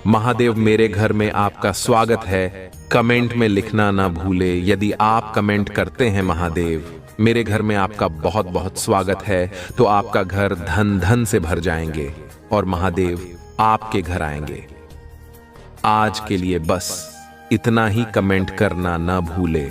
महादेव मेरे घर में आपका स्वागत है। कमेंट में लिखना ना भूले। यदि आप कमेंट करते हैं महादेव मेरे घर में आपका बहुत बहुत स्वागत है, तो आपका घर धन धन से भर जाएंगे और महादेव आपके घर आएंगे। आज के लिए बस इतना ही कमेंट करना ना भूले।